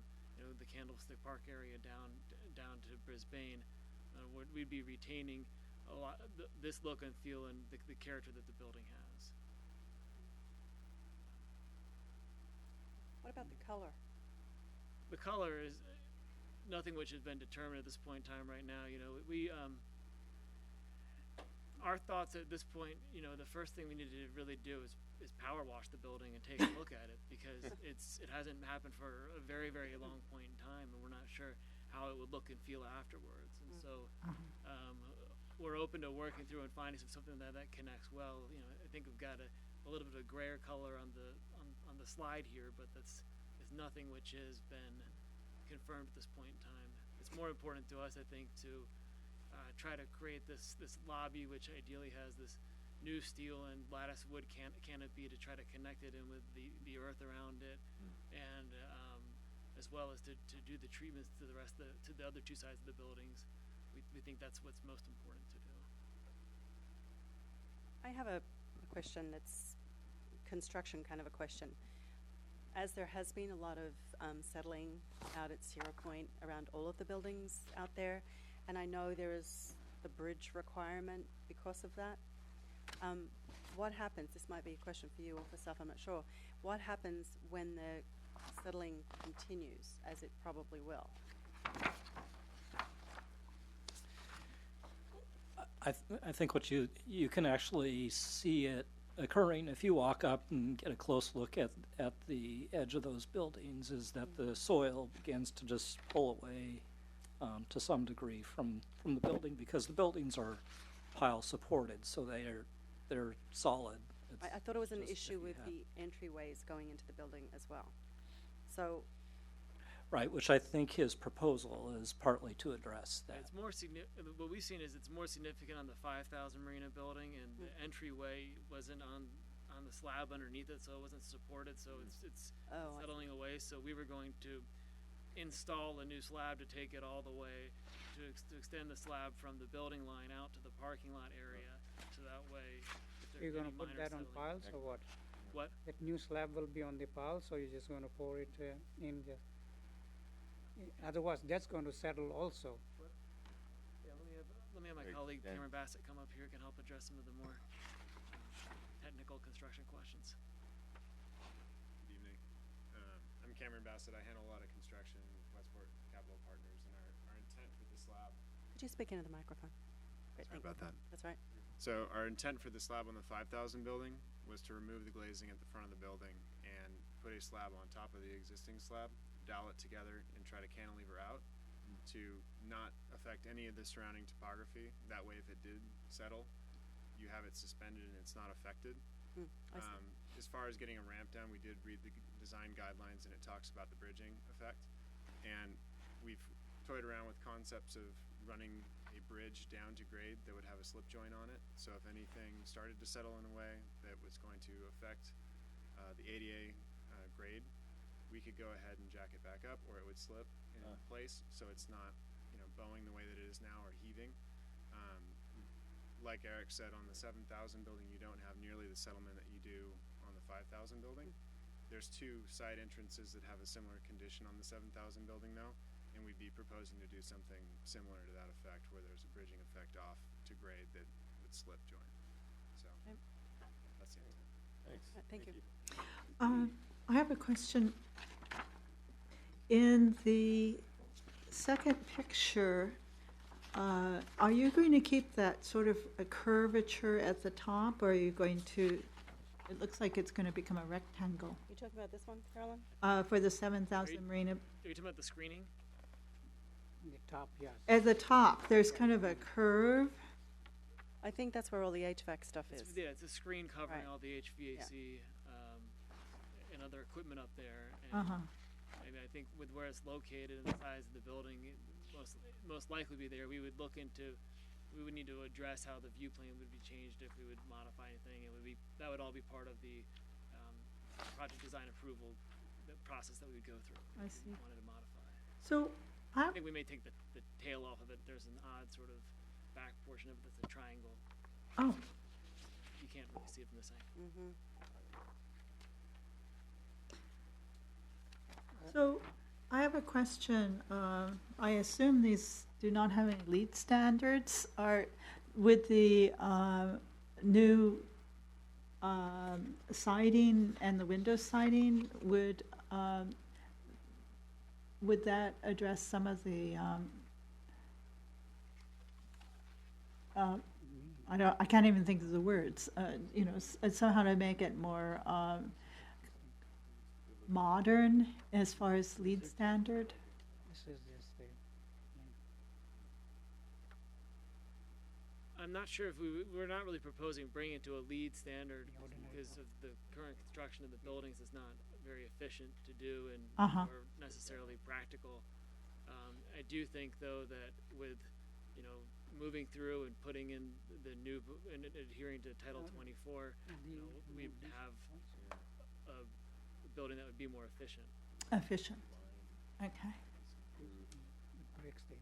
the Candlestick Park area down to Brisbane. We'd be retaining a lot this look and feel and the character that the building has. What about the color? The color is nothing which has been determined at this point in time right now. We our thoughts at this point, the first thing we need to really do is power wash the building and take a look at it, because it hasn't happened for a very, very long point in time, and we're not sure how it would look and feel afterwards. And so we're open to working through and finding something that connects well. I think we've got a little bit of grayer color on the slide here, but it's nothing which has been confirmed at this point in time. It's more important to us, I think, to try to create this lobby, which ideally has this new steel and lattice wood canopy to try to connect it in with the earth around it, and as well as to do the treatments to the other 2 sides of the buildings. We think that's what's most important to do. I have a question that's construction kind of a question. As there has been a lot of settling out at Sierra Point around all of the buildings out there, and I know there is the bridge requirement because of that. What happens, this might be a question for you or for Saf, I'm not sure, what happens when the settling continues, as it probably will? I think what you can actually see it occurring if you walk up and get a close look at the edge of those buildings is that the soil begins to just pull away to some degree from the building, because the buildings are pile supported, so they're solid. I thought it was an just issue if you with had- the entryways going into the building as well. So, Right, which I think his proposal is partly to address that. It's more what we've seen is it's more significant on the 5,000 Marina building, and the entryway wasn't on the slab underneath it, so it wasn't supported, so it's oh, I settling away. So we were going to install a new slab to take it all the way to extend the slab from the building line out to the parking lot area, so that way if there's you're gonna any put minor that on settling- piles or what? What? That new slab will be on the pile, so you're just gonna pour it in the, otherwise that's going to settle also. Yeah, let me have my Great. colleague Dan. Cameron Bassett come up here, can help address some of the more technical construction questions. Good evening. I'm Cameron Bassett. I handle a lot of construction with Westport Capital Partners, and our intent for the slab. could you speak into the microphone? Great, Sorry thank you. about that. That's right. So our intent for the slab on the 5,000 building was to remove the glazing at the front of the building and put a slab on top of the existing slab, dowel it together, and try to cantilever out to not affect any of the surrounding topography. That way, if it did settle, you have it suspended and it's not affected. I see. As far as getting a ramp down, we did read the design guidelines, and it talks about the bridging effect. And we've toyed around with concepts of running a bridge down to grade that would have a slip joint on it. So if anything started to settle in a way that was going to affect the ADA grade, we could go ahead and jack it back up, or it would slip in place, so it's not, bowing the way that it is now or heaving. Like Eric said, on the 7,000 building, you don't have nearly the settlement that you do on the 5,000 building. There's two side entrances that have a similar condition on the 7,000 building now, and we'd be proposing to do something similar to that effect, where there's a bridging effect off to grade that would slip joint. So Okay. that's the intent. Thanks. Thank you. I have a question. In the second picture, are you going to keep that sort of a curvature at the top, or are you going to, it looks like it's going to become a rectangle You talking about this one, Carolyn? for the 7,000 Marina? Are you talking about the screening? The top, yes. At the top, there's kind of a curve. I think that's where all the HVAC stuff is. Yeah, it's a screen covering Right. all the HVAC and other equipment up there. And Uh-huh. I mean, I think with where it's located and the size of the building, it most likely be there. We would need to address how the view plane would be changed if we would modify anything. That would all be part of the project design approval process that we would go through. I if see. we wanted to modify. So, I think we may take the tail off of it. There's an odd sort of back portion of it that's a triangle. oh, You can't really see it from the side. Mm-hmm. so I have a question. I assume these do not have any LEED standards. With the new siding and the window siding, would that address some of the, I can't even think of the words, somehow to make it more modern as far as LEED standard? This is just the, I'm not sure if we're not really proposing bringing it to a LEED standard The ordinary because of the current construction of the buildings is not very efficient to do and Uh-huh. or necessarily practical. I do think though that with moving through and putting in the new and adhering to Title 24, we'd have a building that would be more efficient. Efficient, okay. it breaks the.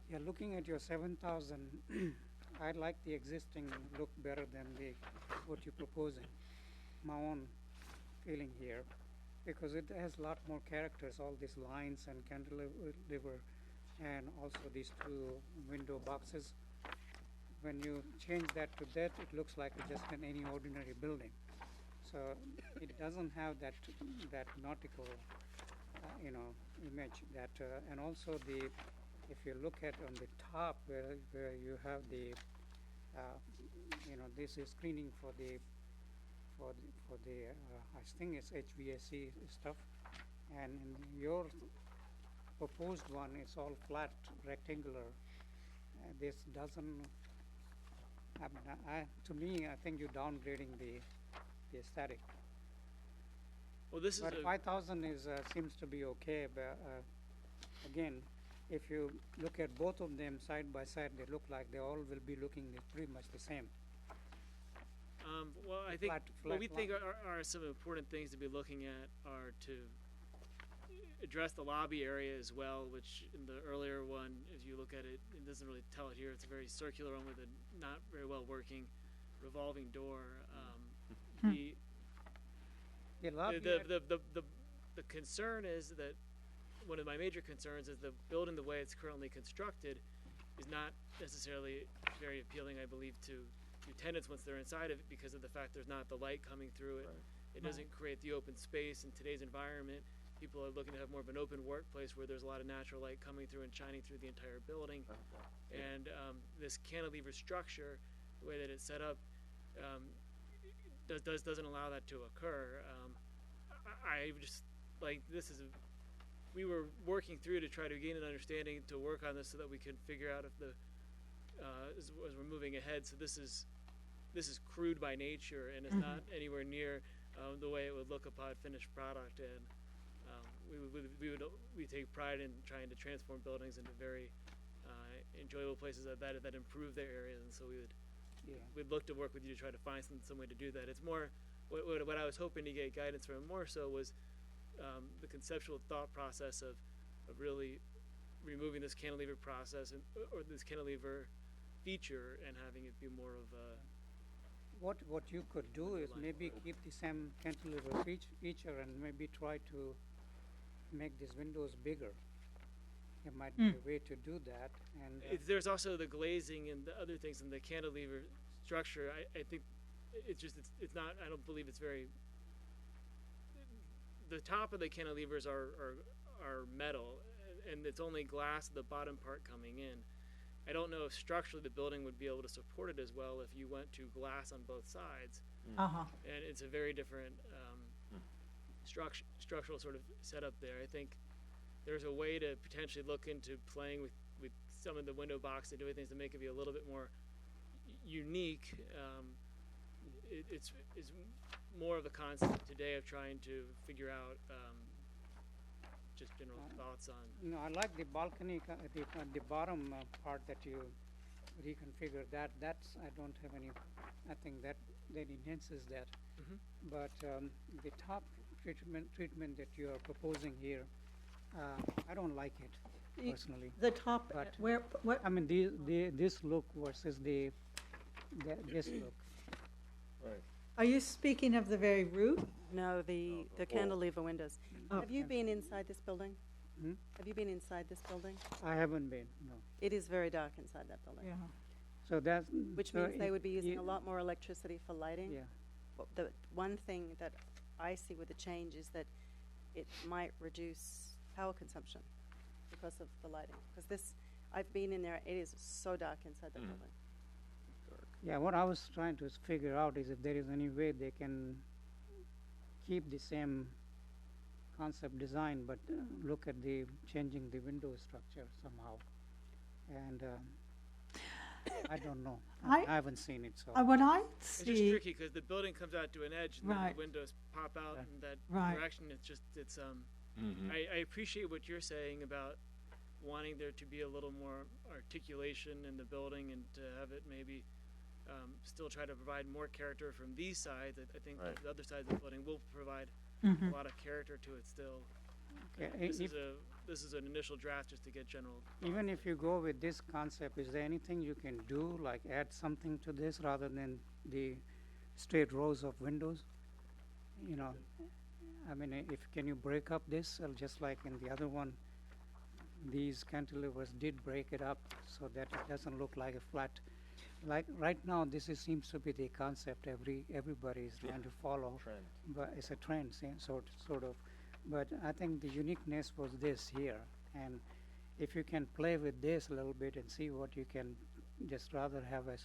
Yeah, looking at your 7,000, I like the existing look better than what you're proposing. My own feeling here, because it has a lot more characters, all these lines and cantilever, and also these two window boxes. When you change that to that, it looks like just any ordinary building. So it doesn't have that nautical, image. And also if you look at on the top where you have the, this is screening for the I think it's HVAC stuff, and in your proposed one is all flat rectangular. This doesn't. To me, I think you're downgrading the aesthetic. Well, this But is 5,000 seems to be okay. But again, if you look at both of them side by side, they look like they all will be looking pretty much the same. well, I think what we flat think are some important things to be looking at are to address the lobby area as well, which in the earlier one, as you look at it, it doesn't really tell it here. It's a very circular one with a not very well working revolving door. The The lobby the concern is that one of my major concerns is the building the way it's currently constructed is not necessarily very appealing, I believe, to tenants once they're inside of it because of the fact there's not the light coming through it. Right. It doesn't create the open space in today's environment. People are looking to have more of an open workplace where there's a lot of natural light coming through and shining through the entire building. And this cantilever structure, the way that it's set up, doesn't allow that to occur. I just we were working through to try to gain an understanding to work on this so that we could figure out if as we're moving ahead. So this is crude by nature and it's not anywhere near the way it would look upon finished product. And we take pride in trying to transform buildings into very enjoyable places that improve their areas. And so we'd look to work with you to try to find some way to do that. It's more what I was hoping to get guidance from more so was the conceptual thought process of really removing this cantilever process or this cantilever feature and having it be more of a what you could do is maybe keep the same cantilever feature and maybe try to make these windows bigger. There might be a way to do that, and There's also the glazing and the other things in the cantilever structure. I think it's not, I don't believe it's very, the top of the cantilevers are metal, and it's only glass at the bottom part coming in. I don't know if structurally the building would be able to support it as well if you went to glass on both sides. Uh-huh. And it's a very different structural sort of setup there. I think there's a way to potentially look into playing with some of the window box and doing things to make it be a little bit more unique. It's more of a concept today of trying to figure out just general thoughts on. no, I like the balcony, the bottom part that you reconfigure. That's I don't have any. I think that enhances that. Mhm. But the top treatment that you are proposing here, I don't like it personally. The top, But- what, I mean, this look versus this look. Right. are you speaking of the very roof? No, the cantilever windows. Oh. Have you been inside this building? Hmm? Have you been inside this building? I haven't been, no. It is very dark inside that building. Yeah. So that's. Which so means they would be using you- a lot more electricity for lighting. Yeah. But the one thing that I see with the change is that it might reduce power consumption because of the lighting. Because this, I've been in there, it is so dark inside that building. Yeah, what I was trying to figure out is if there is any way they can keep the same concept design, but look at the changing the window structure somehow. And I don't know. I- I haven't seen it, so. What I It's just see, tricky because the building comes out to an edge and then Right. the windows pop out Right. in that Right. direction. I appreciate what you're saying about wanting there to be a little more articulation in the building and to have it maybe still try to provide more character from these sides. I think Right. the other sides of the building will provide a Mhm. lot of character to it still. Okay, This is an initial draft just to get general. even if you go with this concept, is there anything you can do, like add something to this rather than the straight rows of windows? You know, I mean, can you break up this, just like in the other one? These cantilevers did break it up so that it doesn't look like a flat. Like right now, seems to be the concept everybody is trying to follow. Trend. But it's a trend, sort of. But I think the uniqueness was this here, and if you can play with this a little bit and see what you can, just rather have a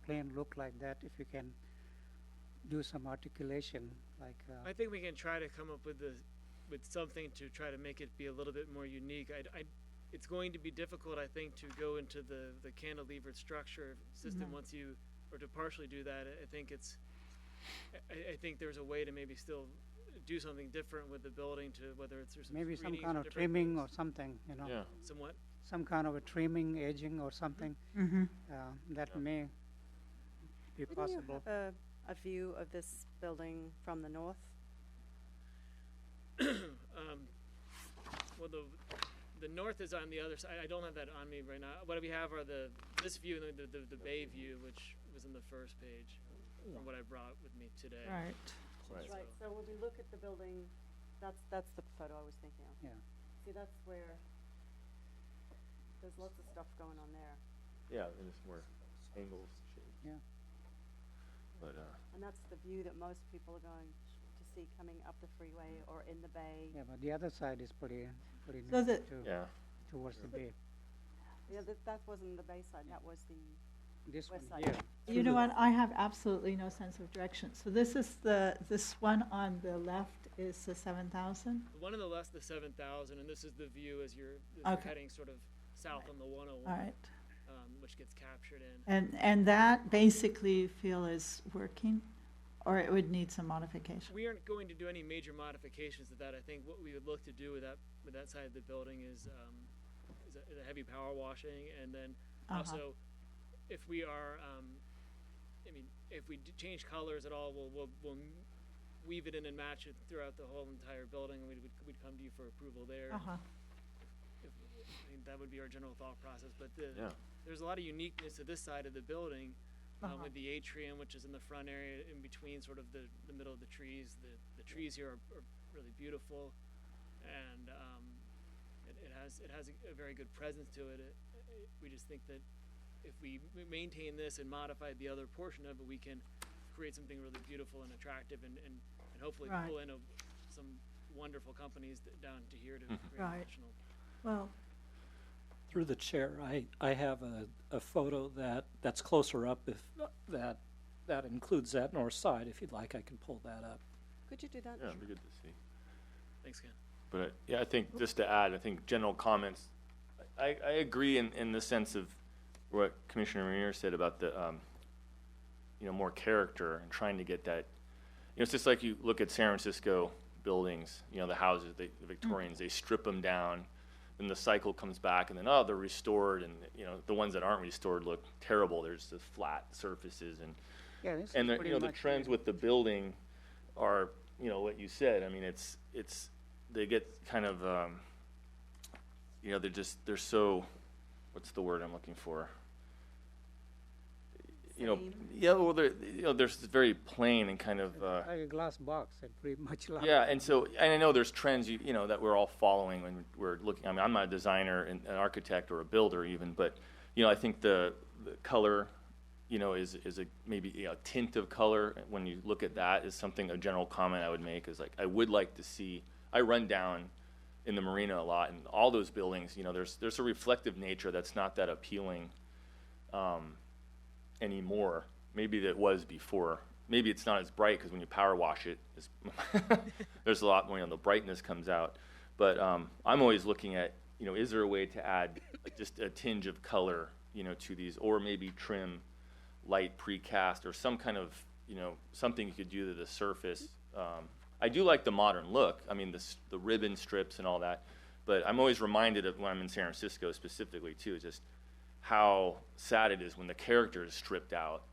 plain look like that. If you can do some articulation, like I think we can try to come up with something to try to make it be a little bit more unique. It's going to be difficult, I think, to go into the cantilevered structure system once you, or to partially do that. I think I think there's a way to maybe still do something different with the building, to whether it's through some maybe some screenings kind or of different trimming or things. something, Yeah. Somewhat. some kind of a trimming, edging or something. Mhm. That may be Didn't possible. you have a view of this building from the north? Well, the north is on the other side. I don't have that on me right now. What we have are this view and the bay view, which was in the first page from what I brought with me today. right. Right. Right, so when we look at the building, that's the photo I was thinking of. Yeah. See, that's where, there's lots of stuff going on there. Yeah, and it's more angles, shapes. Yeah. But And that's the view that most people are going to see coming up the freeway or in the bay. Yeah, but the other side is pretty So nice the- too, yeah, towards the bay. Yeah, that wasn't the bay side, that was the, This one West side. here. You know what, I have absolutely no sense of direction. So this one on the left is the 7,000? The one on the left, the 7,000, and this is the view as you're Okay. heading sort of south on the 101, All right. which gets captured in. And that basically you feel is working, or it would need some modification? We aren't going to do any major modifications to that. I think what we would look to do with that side of the building is a heavy power washing, and then also if we are, if we change colors at all, we'll weave it in and match it throughout the whole entire building, and we'd come to you for approval there. Uh-huh. I mean, that would be our general thought process. But yeah. there's a lot of uniqueness to this side of the building with the atrium, which is in the front area, in between sort of the middle of the trees. The trees here are really beautiful, and it has a very good presence to it. We just think that if we maintain this and modify the other portion of it, we can create something really beautiful and attractive, and hopefully Right. pull in some wonderful companies down to here to create Right. additional. Well, Through the chair, I have a photo that's closer up, if that includes that north side. If you'd like, I can pull that up. Could you do that? Yeah, it'd be good to see. Thanks, Ken. But yeah, I think just to add, I think general comments, I agree in the sense of what Commissioner Rainier said about the, more character and trying to get that. It's just like you look at San Francisco buildings, the houses, the Victorians, they strip them down, then the cycle comes back, and then, they're restored, and, the ones that aren't restored look terrible. There's the flat surfaces, and Yeah, this and is the, pretty the much trends with the building are, what you said. I mean, it's they get kind of, they're so, what's the word I'm looking for? Same. Yeah, well, they're just very plain and kind of, like a glass box, and pretty much like. yeah, and I know there's trends, that we're all following when we're looking. I mean, I'm not a designer, an architect, or a builder even, but, I think the color, is maybe a tint of color. When you look at that, is something, a general comment I would make is like, I would like to see. I run down in the marina a lot, and all those buildings, there's a reflective nature that's not that appealing anymore. Maybe that was before. Maybe it's not as bright because when you power wash it, there's a lot more, the brightness comes out. But I'm always looking at, is there a way to add just a tinge of color, to these, or maybe trim light precast or some kind of, something you could do to the surface. I do like the modern look. I mean, the ribbon strips and all that. But I'm always reminded of when I'm in San Francisco specifically too, just how sad it is when the character is stripped out,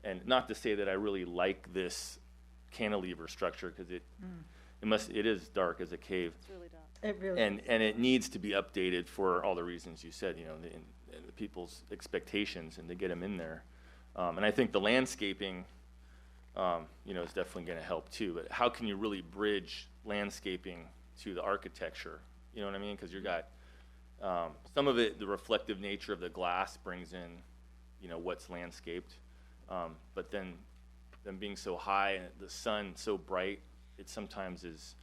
and not to say that I really like this cantilever structure because it is dark as a cave, It's really dark. it really. and it needs to be updated for all the reasons you said, the people's expectations and to get them in there, and I think the landscaping, is definitely going to help too. But how can you really bridge landscaping to the architecture? You know what I mean? Because you got some of it, the reflective nature of the glass brings in, what's landscaped. But then them being so high and the sun so bright, it sometimes is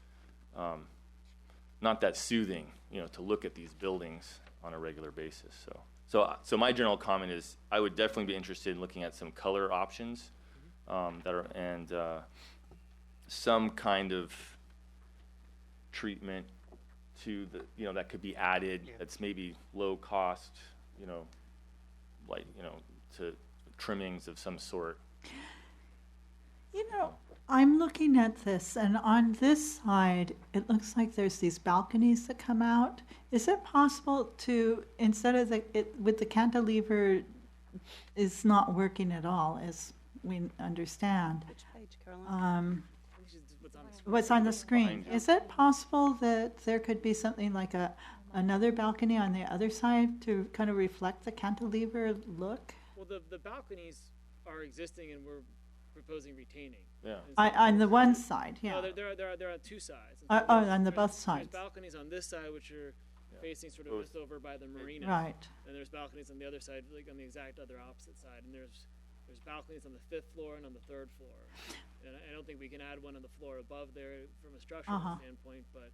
not that soothing, to look at these buildings on a regular basis. So my general comment is I would definitely be interested in looking at some color options that are, and some kind of treatment to the, that could be added. Yeah. That's maybe low cost, like, to trimmings of some sort. I'm looking at this, and on this side, it looks like there's these balconies that come out. Is it possible to, instead of with the cantilever is not working at all, as we understand, Which page, Caroline? I think it's what's on the screen. what's on the screen? Behind you. Is it possible that there could be something like another balcony on the other side to kind of reflect the cantilever look? Well, the balconies are existing, and we're proposing retaining. Yeah. On the one side, yeah. No, they're on two sides. And Oh, there's- on the there's- both sides. There's balconies on this side, which are facing sort of Both. just over by the marina. Right. And there's balconies on the other side, like on the exact other opposite side. And there's balconies on the 5th floor and on the 3rd floor. And I don't think we can add one on the floor above there from a structural standpoint, but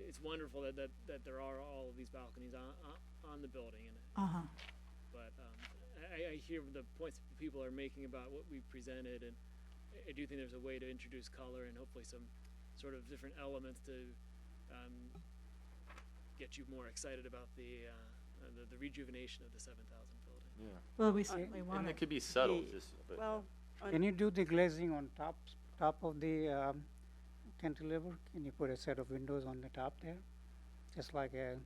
it's wonderful that there are all of these balconies on the building. And but I hear the points that people are making about what we presented, and I do think there's a way to introduce color and hopefully some sort of different elements to get you more excited about the rejuvenation of the 7,000 building. Yeah. Well, we certainly want And it. it could be subtle, the- just, but Well, Can you do the glazing on top of the cantilever? Can you put a set of windows on the top there? Just like a,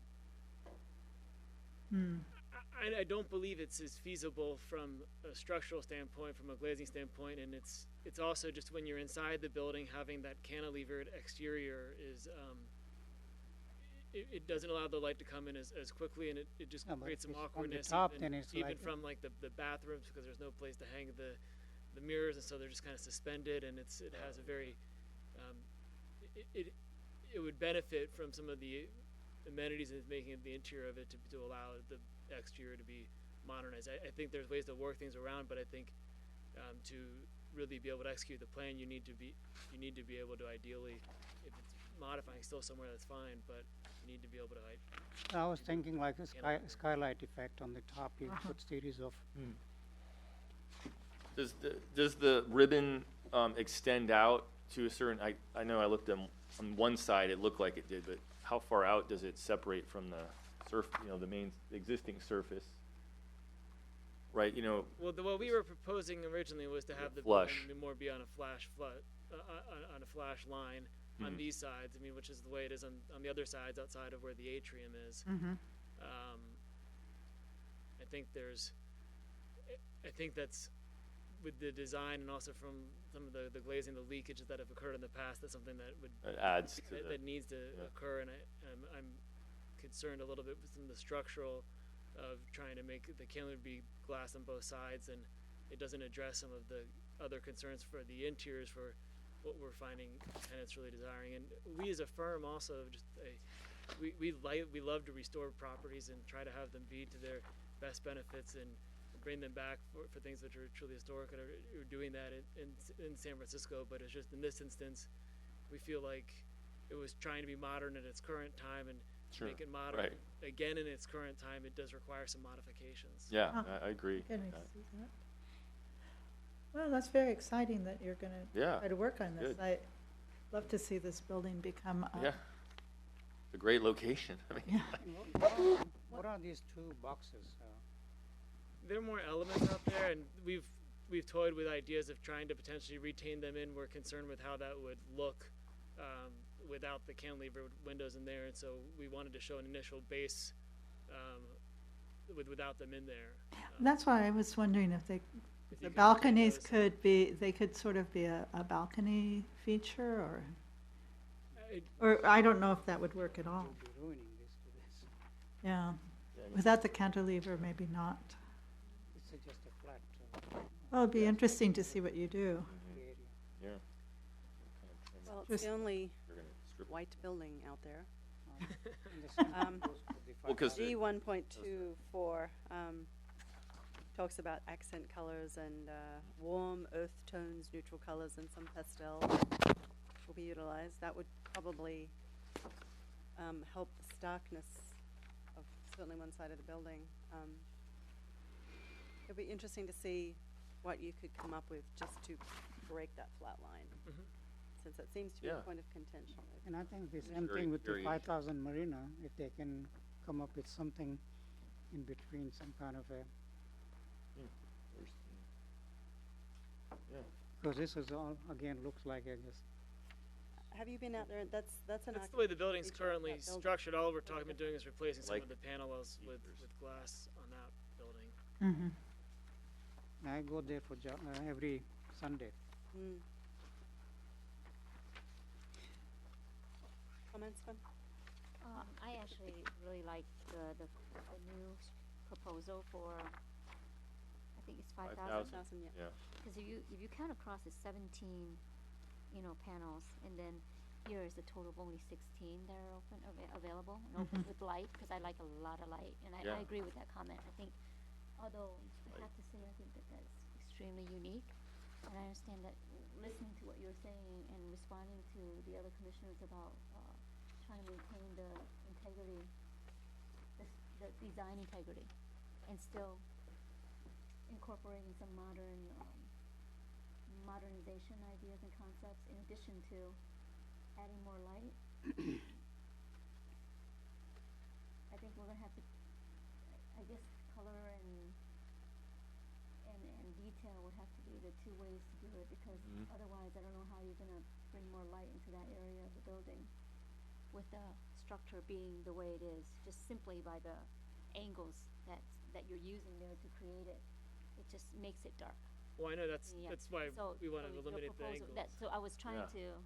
I don't believe it's as feasible from a structural standpoint, from a glazing standpoint, and it's also just when you're inside the building, having that cantilevered exterior is it doesn't allow the light to come in as quickly, and it just No, but creates some it's on the awkwardness top, even, then it's even like- from like the bathrooms, because there's no place to hang the mirrors, and so they're just kind of suspended, and it has a very it would benefit from some of the amenities and making the interior of it to allow the exterior to be modernized. I think there's ways to work things around, but I think to really be able to execute the plan, you need to be able to ideally, if it's modifying still somewhere, that's fine, but you need to be able to I was thinking like a skylight effect on the top. You put series of Does the ribbon extend out to a certain? I know I looked on one side, it looked like it did, but how far out does it separate from the the main existing surface? Right, Well, what we were proposing originally was to have the Flush. building more be on a flash on a flash line on these sides. I mean, which is the way it is on the other sides outside of where the atrium is. I think that's with the design and also from some of the glazing, the leakages that have occurred in the past. That's something that would it adds to that needs to occur, and I'm concerned a little bit with some of the structural of trying to make the cantilever be glass on both sides, and it doesn't address some of the other concerns for the interiors for what we're finding tenants really desiring. And we as a firm also we love to restore properties and try to have them be to their best benefits and bring them back for things that are truly historic, and are doing that in San Francisco. But it's just in this instance, we feel like it was trying to be modern at its current time, and to make it modern again in its current time, it does require some modifications. Yeah, I agree. Goodness, see that? Well, that's very exciting that you're going to try to work on this. Good. I love to see this building become. Yeah, it's a great location. I mean, what are these two boxes? There are more elements out there, and we've toyed with ideas of trying to potentially retain them in. We're concerned with how that would look without the cantilever windows in there, and so we wanted to show an initial base without them in there. That's why I was wondering if you the could balconies make those- they could sort of be a balcony feature, or I don't know if that would work at all. You'll be ruining this to this. Yeah, without the cantilever, maybe not. It's just a flat Well, it'd be interesting to see what you do. area. yeah. Well, it's Just- the only We're gonna strip. white building out there. And the center goes for the Well, 'cause 5,000. G 1.24 talks about accent colors and warm earth tones, neutral colors, and some pastels will be utilized. That would probably help the starkness of certainly one side of the building. It'd be interesting to see what you could come up with just to break that flat line, since it seems to be a Yeah. point of contention. And I think the Very- same thing with the very 5,000 Marina, if they can come up with something in between, some kind of a, Yeah. because this is all, again, looks like a just, Have you been out there? That's an. That's the way the building's feature of currently that building. structured. All we're talking about doing is replacing some Like of the panelos with keepers. glass on that building. I go there for every Sunday. Mm. Comments, Gwen? I actually really like the new proposal for, I think it's 5,000. 5,000, yeah. Yeah. Because if you count across, it's 17, panels, and then here is a total of only 16 that are available and open with light. Because I like a lot of light, and I Yeah. agree with that comment. I think, although I have to say, I think that's extremely unique, and I understand that listening to what you're saying and responding to the other commissioners about trying to maintain the integrity, the design integrity, and still incorporating some modernization ideas and concepts in addition to adding more light. I think we're gonna have to, I guess, color and detail would have to be the two ways to do it, because otherwise I don't know how you're gonna bring more light into that area of the building with the structure being the way it is, just simply by the angles that you're using there to create it. It just makes it dark. Well, I know that's Yeah. why So- we want so to your eliminate the proposal- angles. So I was trying Yeah. to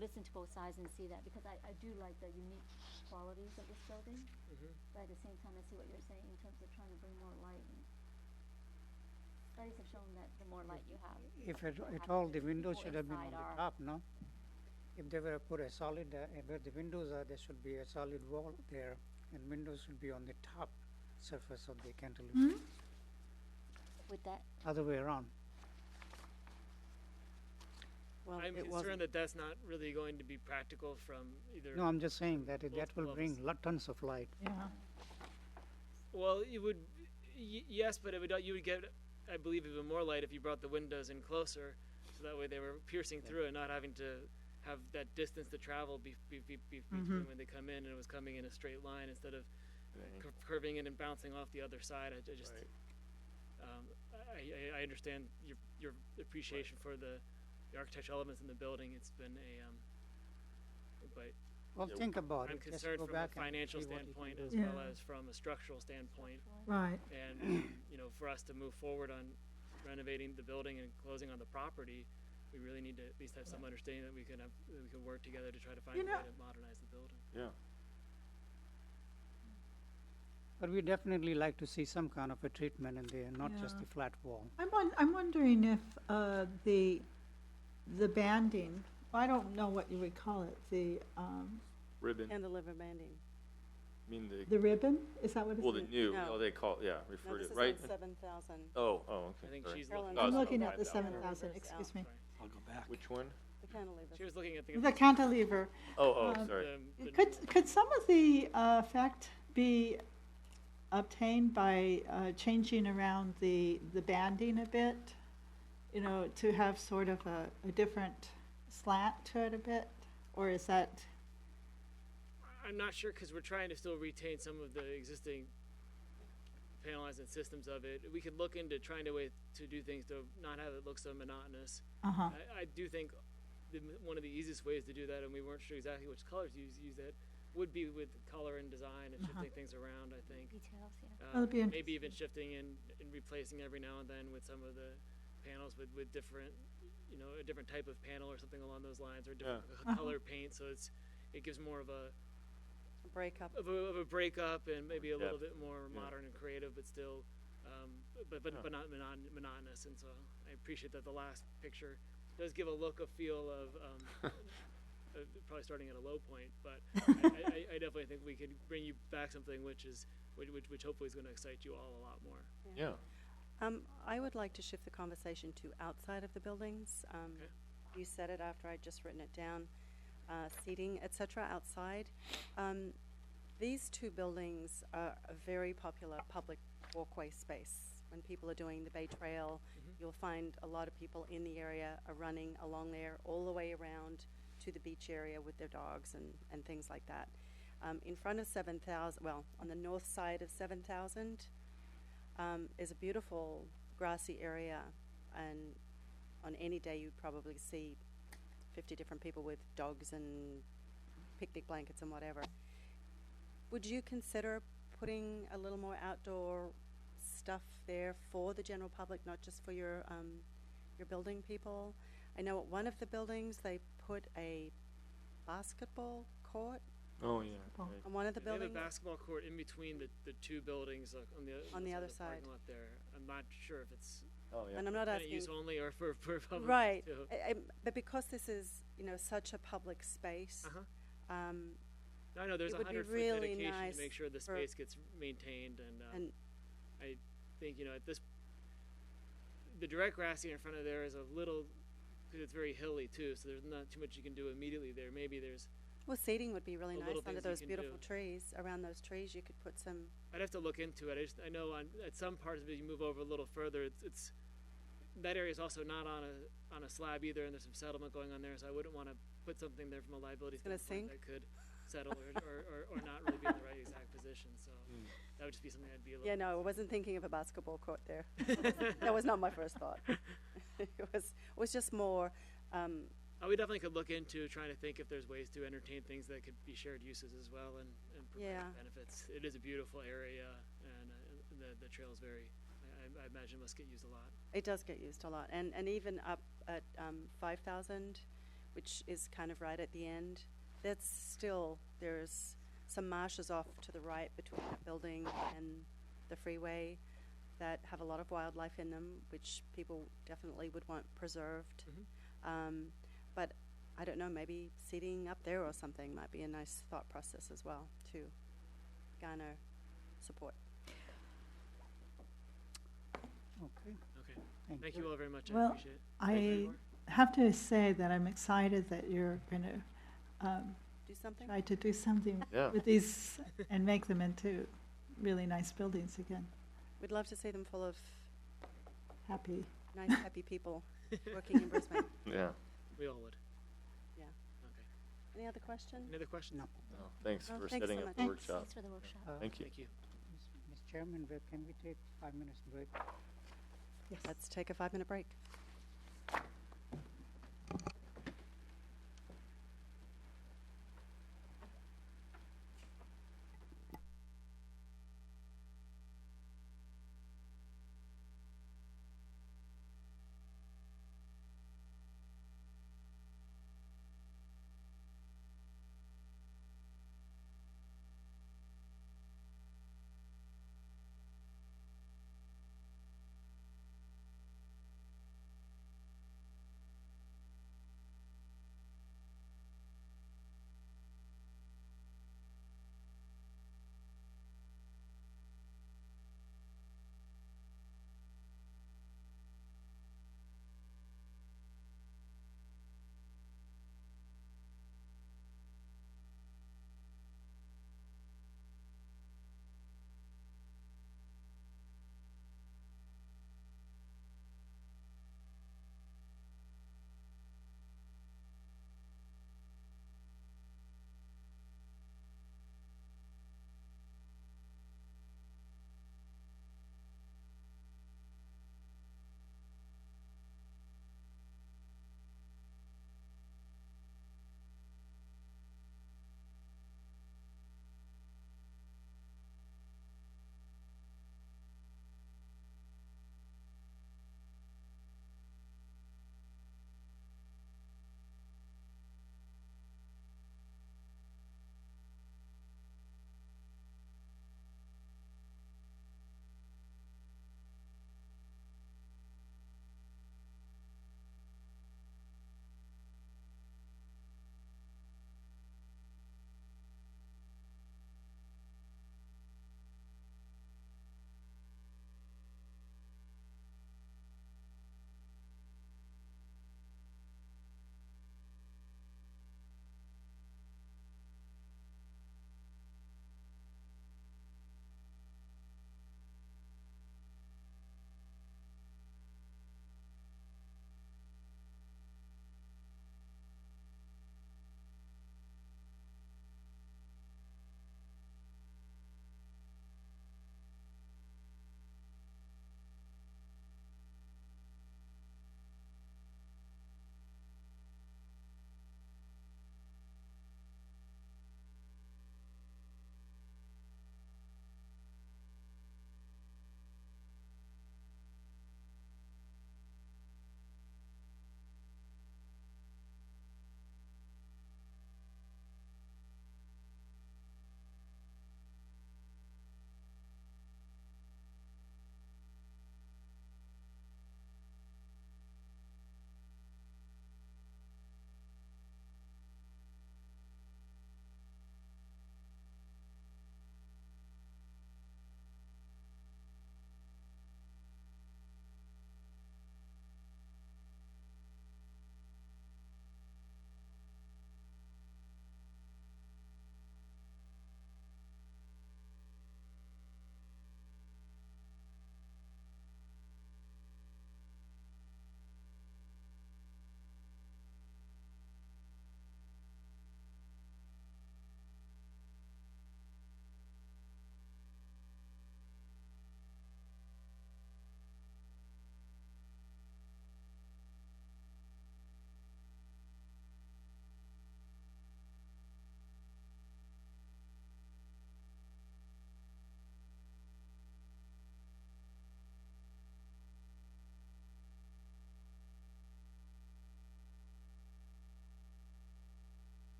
listen to both sides and see that, because I do like the unique qualities of this building. But at the same time, I see what you're saying in terms of trying to bring more light. And studies have shown that the more light you have, If at have all, the people windows should have been on inside the are- top, no? If they were put a solid, where the windows are, there should be a solid wall there, and windows should be on the top surface of the cantilever. with that. Other way around. Well, I'm it concerned wasn't. that that's not really going to be practical from either. No, I'm just saying that that will Multiple bring levels. tons of light. Yeah. Well, you would, yes, but it would, you would get, I believe, even more light if you brought the windows in closer, so that way they were piercing through and not having to have that distance to travel between when they come in, and it was coming in a straight line instead of curving in and bouncing off the other side. I just, I understand your appreciation for the architectural elements in the building. It's been but Well, think about I'm it. Just concerned go from a back and financial see what you can standpoint do. as Yeah. well as from a structural standpoint. Right. And, for us to move forward on renovating the building and closing on the property, we really need to at least have some understanding that we can work together to try to find You a way know- to modernize the building. Yeah. But we definitely like to see some kind of a treatment in there, not just Yeah. the flat wall. I'm wondering if the banding, I don't know what you would call it, the Ribbon. Cantilever banding. I mean the ribbon, is that what it's? well, the new. No. Oh, they call No, refer to this it is right. on 7,000. Oh, okay. I think sorry. she's Carolyn, looking. Oh, I'm so looking at the 5,000. 7,000, Cantilevers excuse out. me. I'll go back. Which one? The cantilever. She was looking at the. The cantilever. Oh, Um, sorry. Could some of the effect be obtained by changing around the banding a bit? You know, to have sort of a different slant to it a bit? Or is that, I'm not sure, because we're trying to still retain some of the existing panelizing systems of it. We could look into trying to way to do things to not have it look so monotonous. uh-huh, I do think one of the easiest ways to do that, and we weren't sure exactly which colors to use that, would be with color and design and shifting things around, I think. Details, yeah. That'd be Maybe even shifting and replacing every now and then with some of the panels with different, a different type of panel or something along those lines, or different color paint, so it gives more of a Breakup. of a breakup and maybe a Yeah. little bit more Yeah. modern and creative, but still, but not monotonous. And so I appreciate that the last picture does give a feel of probably starting at a low point, but I definitely think we could bring you back something which hopefully is going to excite you all a lot more. Yeah. I would like to shift the conversation to outside of the buildings. Okay. You said it after I'd just written it down. Seating, etc., outside. These two buildings are a very popular public walkway space. When people are doing the Bay Trail, you'll find a lot of people in the area are running along there all the way around to the beach area with their dogs and things like that. In front of 7,000, well, on the north side of 7,000, is a beautiful grassy area, and on any day you'd probably see 50 different people with dogs and picnic blankets and whatever. Would you consider putting a little more outdoor stuff there for the general public, not just for your building people? I know at one of the buildings they put a basketball court Oh, yeah. Oh. Right. on one of the They have a buildings. basketball court in between the two buildings On the other of side. parking lot there. I'm not sure if it's Oh, yeah. And I'm not tenant asking. use only or for public Right, too. but because this is, such a public space, Uh-huh. No, I know there's It a would be 100-foot really dedication nice to make sure the for- space gets maintained, and and I think at this, the direct grassing in front of there is a little, because it's very hilly too, so there's not too much you can do immediately there. Maybe there's, well, seating would be really The nice little under things you those can beautiful do. trees. Around those trees, you could put some. I'd have to look into it. I know at some parts of it, you move over a little further, it's that area is also not on a slab either, and there's some settlement going on there, so I wouldn't want to put something there from a liability It's gonna standpoint sink? that could settle or not really be in the right exact position. So that would just be something I'd be a little. Yeah, no, I wasn't thinking of a basketball court there. That was not my first thought. It was just more. We definitely could look into trying to think if there's ways to entertain things that could be shared uses as well and provide Yeah. benefits. It is a beautiful area, and the trail is very, I imagine, must get used a lot. It does get used a lot, and even up at 5,000, which is kind of right at the end. That's still, there's some marshes off to the right between that building and the freeway that have a lot of wildlife in them, which people definitely would want preserved. But I don't know, maybe seating up there or something might be a nice thought process as well to garner support. Okay. Okay. Thank Thank you all very much. I Well, appreciate it. Any I more? have to say that I'm excited that you're going to Do something? try to do something Yeah. with these and make them into really nice buildings again. We'd love to see them full of Happy. nice, happy people working in Brisbane. Yeah. We all would. Yeah. Okay. Any other question? Any other questions? No. No, thanks Oh, for thanks setting so up much. the Thanks, workshop. thanks for the workshop. Thank you. Thank you. Ms. Chairman, can we take 5 minutes break? Yes. Let's take a 5-minute break.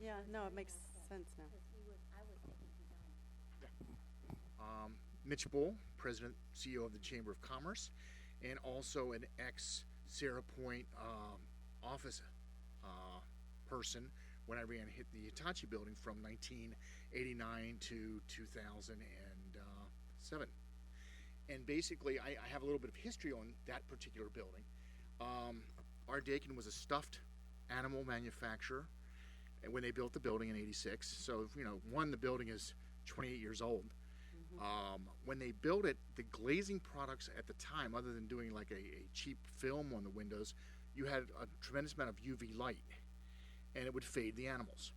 Yeah, no, it makes sense now. Mitch Bull, President, CEO of the Chamber of Commerce, and also an ex-Sierra Point office person when I ran the Hitachi building from 1989 to 2007. And basically, I have a little bit of history on that particular building. Art Dakin was a stuffed animal manufacturer when they built the building in '86. So, the building is 28 years old. When they built it, the glazing products at the time, other than doing like a cheap film on the windows, you had a tremendous amount of UV light, and it would fade the animals.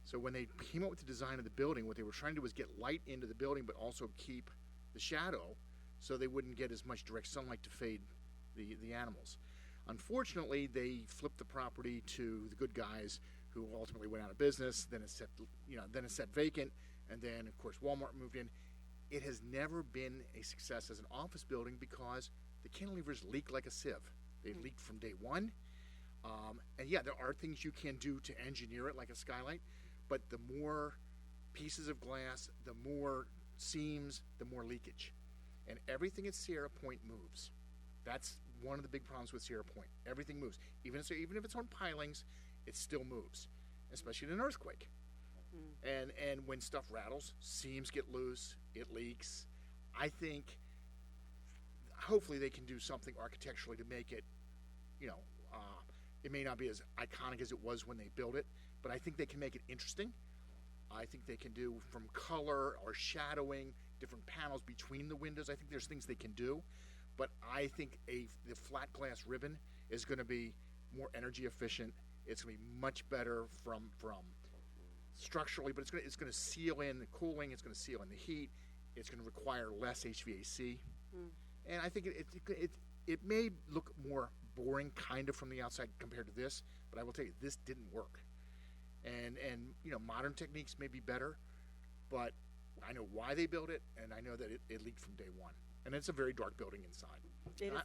So when they came up with the design of the building, what they were trying to do was get light into the building, but also keep the shadow, so they wouldn't get as much direct sunlight to fade the animals. Unfortunately, they flipped the property to the good guys, who ultimately went out of business. Then it sat vacant, and then of course Walmart moved in. It has never been a success as an office building because the cantilevers leak like a sieve. They leaked from day one. And yeah, there are things you can do to engineer it like a skylight, but the more pieces of glass, the more seams, the more leakage. And everything at Sierra Point moves. That's one of the big problems with Sierra Point. Everything moves. Even if it's on pilings, it still moves, especially in an earthquake. And when stuff rattles, seams get loose, it leaks. I think hopefully they can do something architecturally to make it, it may not be as iconic as it was when they built it, but I think they can make it interesting. I think they can do from color or shadowing, different panels between the windows. I think there's things they can do, but I think the flat glass ribbon is going to be more energy efficient. It's going to be much better from structurally, but it's going to seal in the cooling. It's going to seal in the heat. It's going to require less HVAC, and I think it may look more boring kind of from the outside compared to this, but I will tell you this didn't work. And modern techniques may be better, but I know why they built it, and I know that it leaked from day one. And it's a very dark building inside.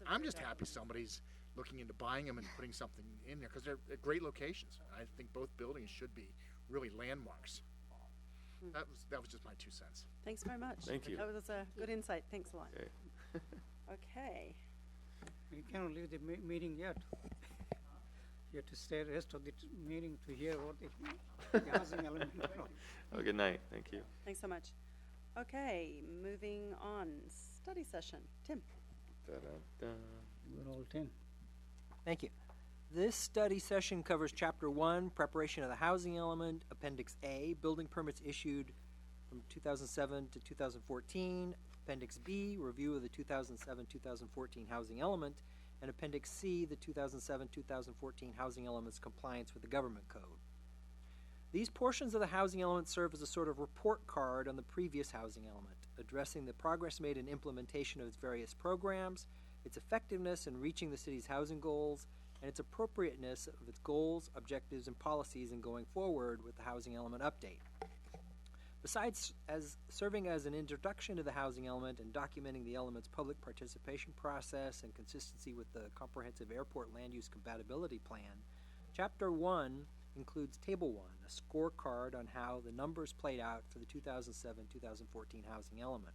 I'm just happy somebody's looking into buying them and putting something in there because they're at great locations. I think both buildings should be really landmarks. That was just my 2 cents. Thanks very much. Thank you. That was a good insight. Thanks a lot. Okay. Okay. You cannot leave the meeting yet. You have to stay the rest of the meeting to hear what the housing element. Oh, good night. Thank you. Thanks so much. Okay, moving on. Study session. Tim. Da-da-da. Good old Tim. Thank you. This study session covers Chapter 1, Preparation of the Housing Element, Appendix A, Building Permits Issued from 2007 to 2014, Appendix B, Review of the 2007-2014 Housing Element, and Appendix C, the 2007-2014 Housing Element's Compliance with the Government Code. These portions of the housing element serve as a sort of report card on the previous housing element, addressing the progress made in implementation of its various programs, its effectiveness in reaching the city's housing goals, and its appropriateness of its goals, objectives, and policies in going forward with the housing element update. Besides serving as an introduction to the housing element and documenting the element's public participation process and consistency with the comprehensive airport land use compatibility plan, Chapter 1 includes Table 1, a scorecard on how the numbers played out for the 2007-2014 housing element.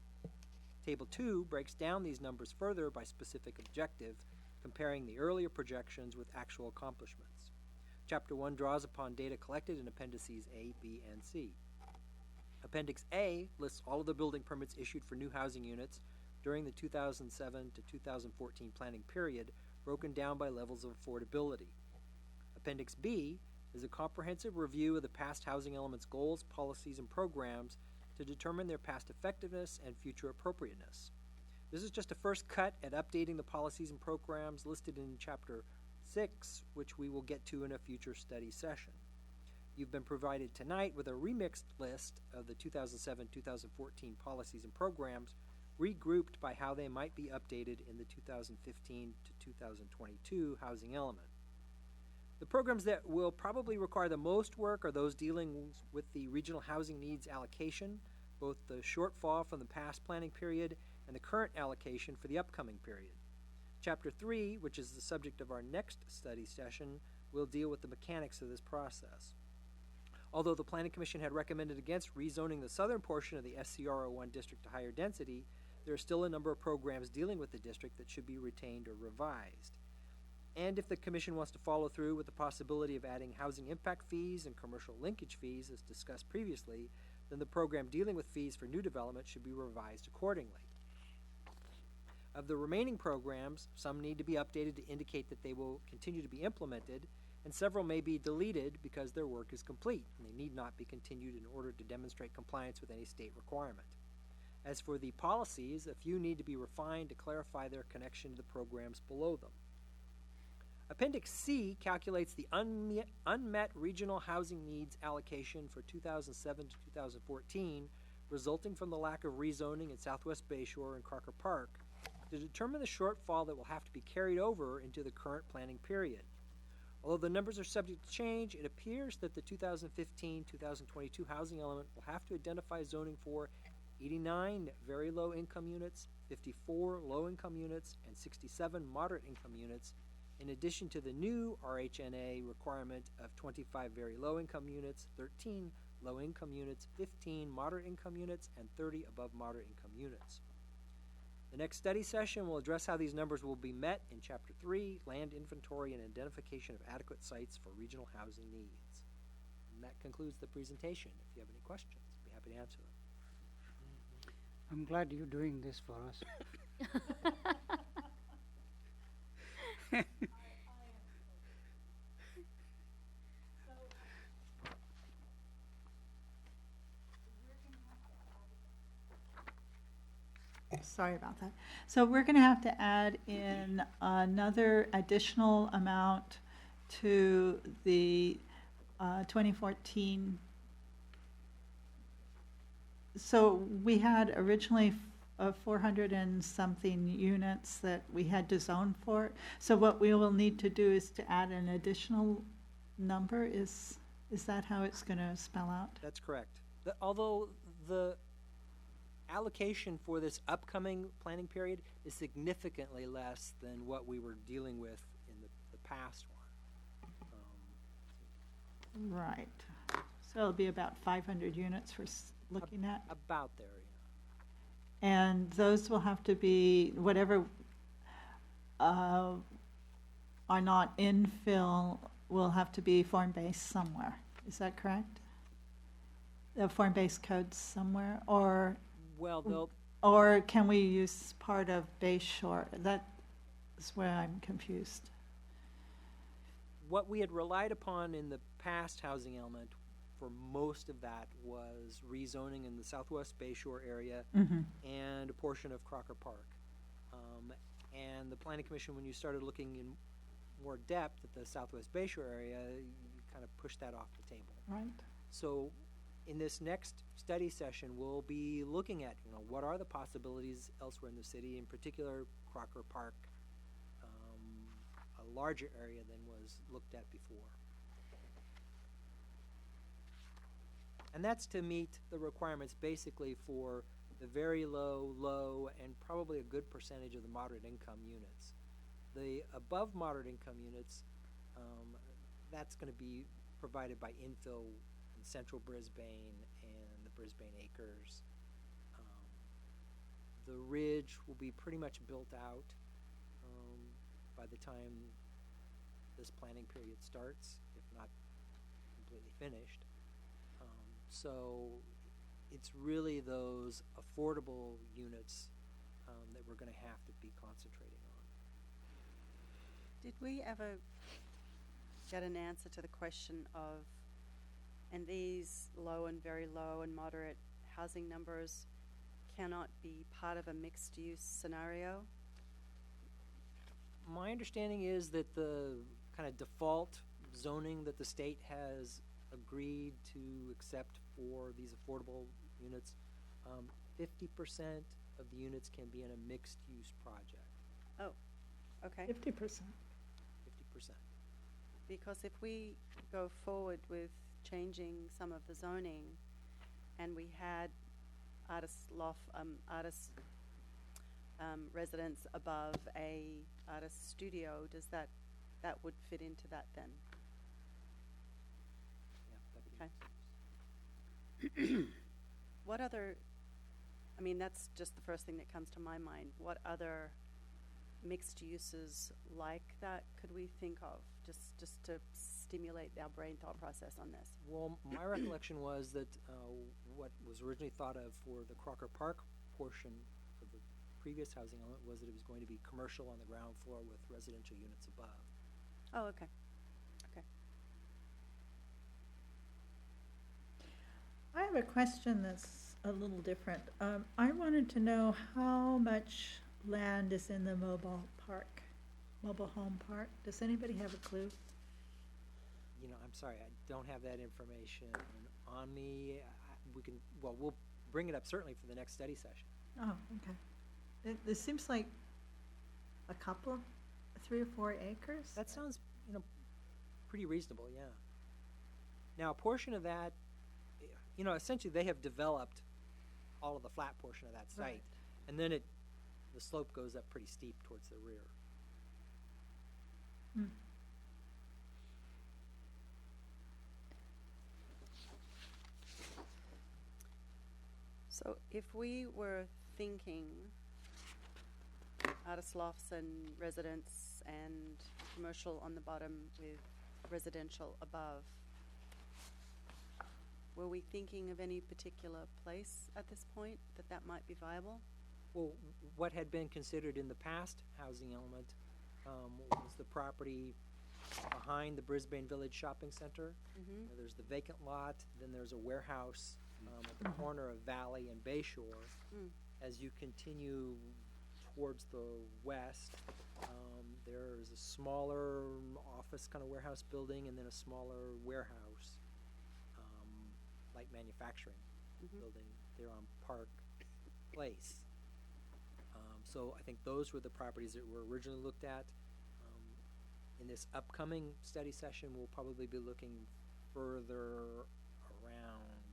Table 2 breaks down these numbers further by specific objective, comparing the earlier projections with actual accomplishments. Chapter 1 draws upon data collected in Appendices A, B, and C. Appendix A lists all of the building permits issued for new housing units during the 2007 to 2014 planning period, broken down by levels of affordability. Appendix B is a comprehensive review of the past housing elements' goals, policies, and programs to determine their past effectiveness and future appropriateness. This is just a first cut at updating the policies and programs listed in Chapter 6, which we will get to in a future study session. You've been provided tonight with a remixed list of the 2007-2014 policies and programs, regrouped by how they might be updated in the 2015 to 2022 housing element. The programs that will probably require the most work are those dealing with the regional housing needs allocation, both the shortfall from the past planning period and the current allocation for the upcoming period. Chapter 3, which is the subject of our next study session, will deal with the mechanics of this process. Although the Planning Commission had recommended against rezoning the southern portion of the SCR01 district to higher density, there are still a number of programs dealing with the district that should be retained or revised. And if the Commission wants to follow through with the possibility of adding housing impact fees and commercial linkage fees, as discussed previously, then the program dealing with fees for new development should be revised accordingly. Of the remaining programs, some need to be updated to indicate that they will continue to be implemented, and several may be deleted because their work is complete, and they need not be continued in order to demonstrate compliance with any state requirement. As for the policies, a few need to be refined to clarify their connection to the programs below them. Appendix C calculates the unmet regional housing needs allocation for 2007 to 2014, resulting from the lack of rezoning in Southwest Bayshore and Crocker Park, to determine the shortfall that will have to be carried over into the current planning period. Although the numbers are subject to change, it appears that the 2015-2022 housing element will have to identify zoning for 89 very low income units, 54 low income units, and 67 moderate income units, in addition to the new RHNA requirement of 25 very low income units, 13 low income units, 15 moderate income units, and 30 above moderate income units. The next study session will address how these numbers will be met in Chapter 3, Land Inventory and Identification of Adequate Sites for Regional Housing Needs. And that concludes the presentation. If you have any questions, I'd be happy to answer them. I'm glad you're doing this for us. Sorry about that. So we're going to have to add in another additional amount to the 2014. So we had originally 400 and something units that we had to zone for. So what we will need to do is to add an additional number. Is that how it's going to spell out? That's correct. Although the allocation for this upcoming planning period is significantly less than what we were dealing with in the past one. Right. So it'll be about 500 units we're looking at. About there, And those will have to be, whatever are not infill will have to be form-based somewhere. Is that correct? The form-based codes somewhere, or can we use part of Bayshore? That is where I'm confused. What we had relied upon in the past housing element for most of that was rezoning in the Southwest Bayshore area and a portion of Crocker Park. And the Planning Commission, when you started looking in more depth at the Southwest Bayshore area, you kind of pushed that off the table. Right. So in this next study session, we'll be looking at, what are the possibilities elsewhere in the city, in particular Crocker Park, a larger area than was looked at before. And that's to meet the requirements basically for the very low, and probably a good percentage of the moderate income units. The above moderate income units, that's going to be provided by infill in central Brisbane and the Brisbane Acres. The Ridge will be pretty much built out by the time this planning period starts, if not completely finished. So it's really those affordable units that we're going to have to be concentrating on. Did we ever get an answer to the question of, and these low and very low and moderate housing numbers cannot be part of a mixed-use scenario? My understanding is that the kind of default zoning that the state has agreed to accept for these affordable units, 50% of the units can be in a mixed-use project. Oh, okay. 50%. 50%. Because if we go forward with changing some of the zoning, and we had artist residence above a artist studio, does that would fit into that then? Yeah, that would Okay. be What other, I mean, that's just the first thing that comes to my mind. What other mixed uses like that could we think of, just to stimulate our brain thought process on this? Well, my recollection was that what was originally thought of for the Crocker Park portion of the previous housing element was that it was going to be commercial on the ground floor with residential units above. Oh, okay. Okay. I have a question that's a little different. I wanted to know how much land is in the mobile home park. Does anybody have a clue? You know, I'm sorry, I don't have that information on me. We'll bring it up certainly for the next study session. Oh, okay. It seems like a couple, 3 or 4 acres? That sounds, pretty reasonable, yeah. Now, a portion of that, essentially they have developed all of the flat portion of that site. Right. And then the slope goes up pretty steep towards the rear. Hmm. So if we were thinking out of slofts and residence and commercial on the bottom with residential above, were we thinking of any particular place at this point that might be viable? Well, what had been considered in the past housing element was the property behind the Brisbane Village Shopping Center. Mm-hmm. There's the vacant lot, then there's a warehouse at the corner of Valley and Bayshore. Mm. As you continue towards the west, there's a smaller office kind of warehouse building and then a smaller warehouse, light manufacturing building there on Park Place. So I think those were the properties that were originally looked at. In this upcoming study session, we'll probably be looking further around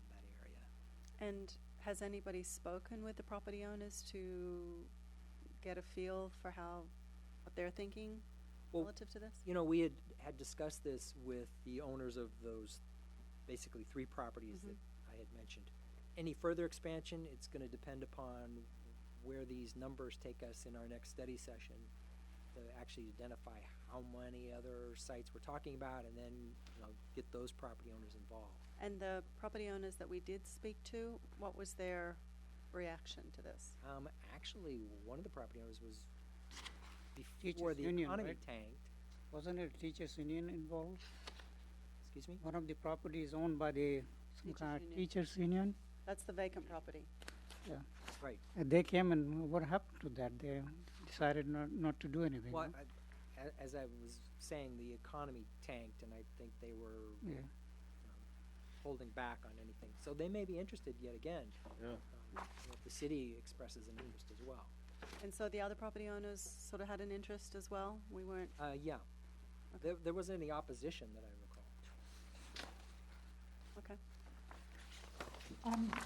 that area. And has anybody spoken with the property owners to get a feel for what they're thinking relative to this? We had discussed this with the owners of those basically 3 properties that I had mentioned. Any further expansion, it's going to depend upon where these numbers take us in our next study session to actually identify how many other sites we're talking about and then get those property owners involved. And the property owners that we did speak to, what was their reaction to this? Actually, one of the property owners was Teachers before the union, economy right? tanked. Wasn't it teachers union involved? Excuse me? One of the properties owned by some Teachers kind of union. teachers union. That's the vacant property. Yeah. Right. And they came and what happened to that? They decided not to do anything. Well, no? as I was saying, the economy tanked, and I think they were Yeah. holding back on anything. So they may be interested yet again. Yeah. If the city expresses an interest as well. And so the other property owners sort of had an interest as well? We weren't, Yeah. There wasn't any opposition that I recall. okay.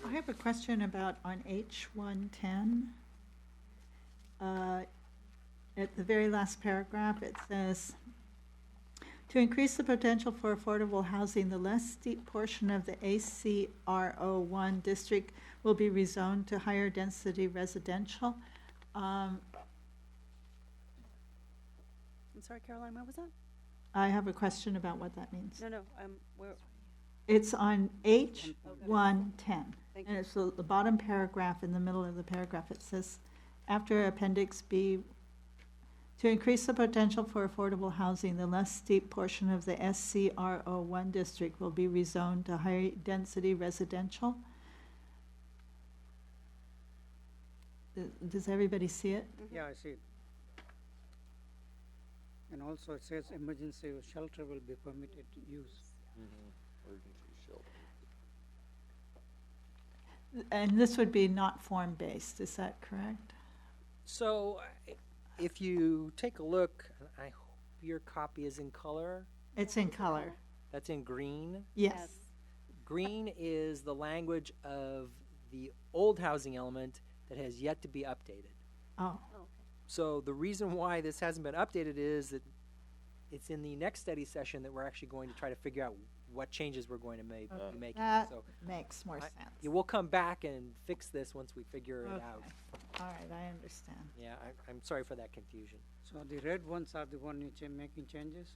I have a question about on H110. At the very last paragraph, it says, to increase the potential for affordable housing, the less steep portion of the ACRO1 district will be rezoned to higher density residential. I'm sorry, Caroline, what was that? I have a question about what that means. No, It's on H110. Thank And you. it's the bottom paragraph, in the middle of the paragraph, it says, after Appendix B, to increase the potential for affordable housing, the less steep portion of the SCRO1 district will be rezoned to high-density residential. Does everybody see it? Yeah, I see it. And also it says emergency shelter will be permitted use. Emergency shelter. And this would be not form-based, is that correct? So if you take a look, I hope your copy is in color. It's in color. That's in green. Yes. Green is the language of the old housing element that has yet to be updated. Oh, So the reason why this hasn't been updated is that it's in the next study session that we're actually going to try to figure out what changes we're going to be making. That So makes more I- sense. yeah, we'll come back and fix this once we figure it out. All right, I understand. Yeah, I'm sorry for that confusion. So the red ones are the one you making changes,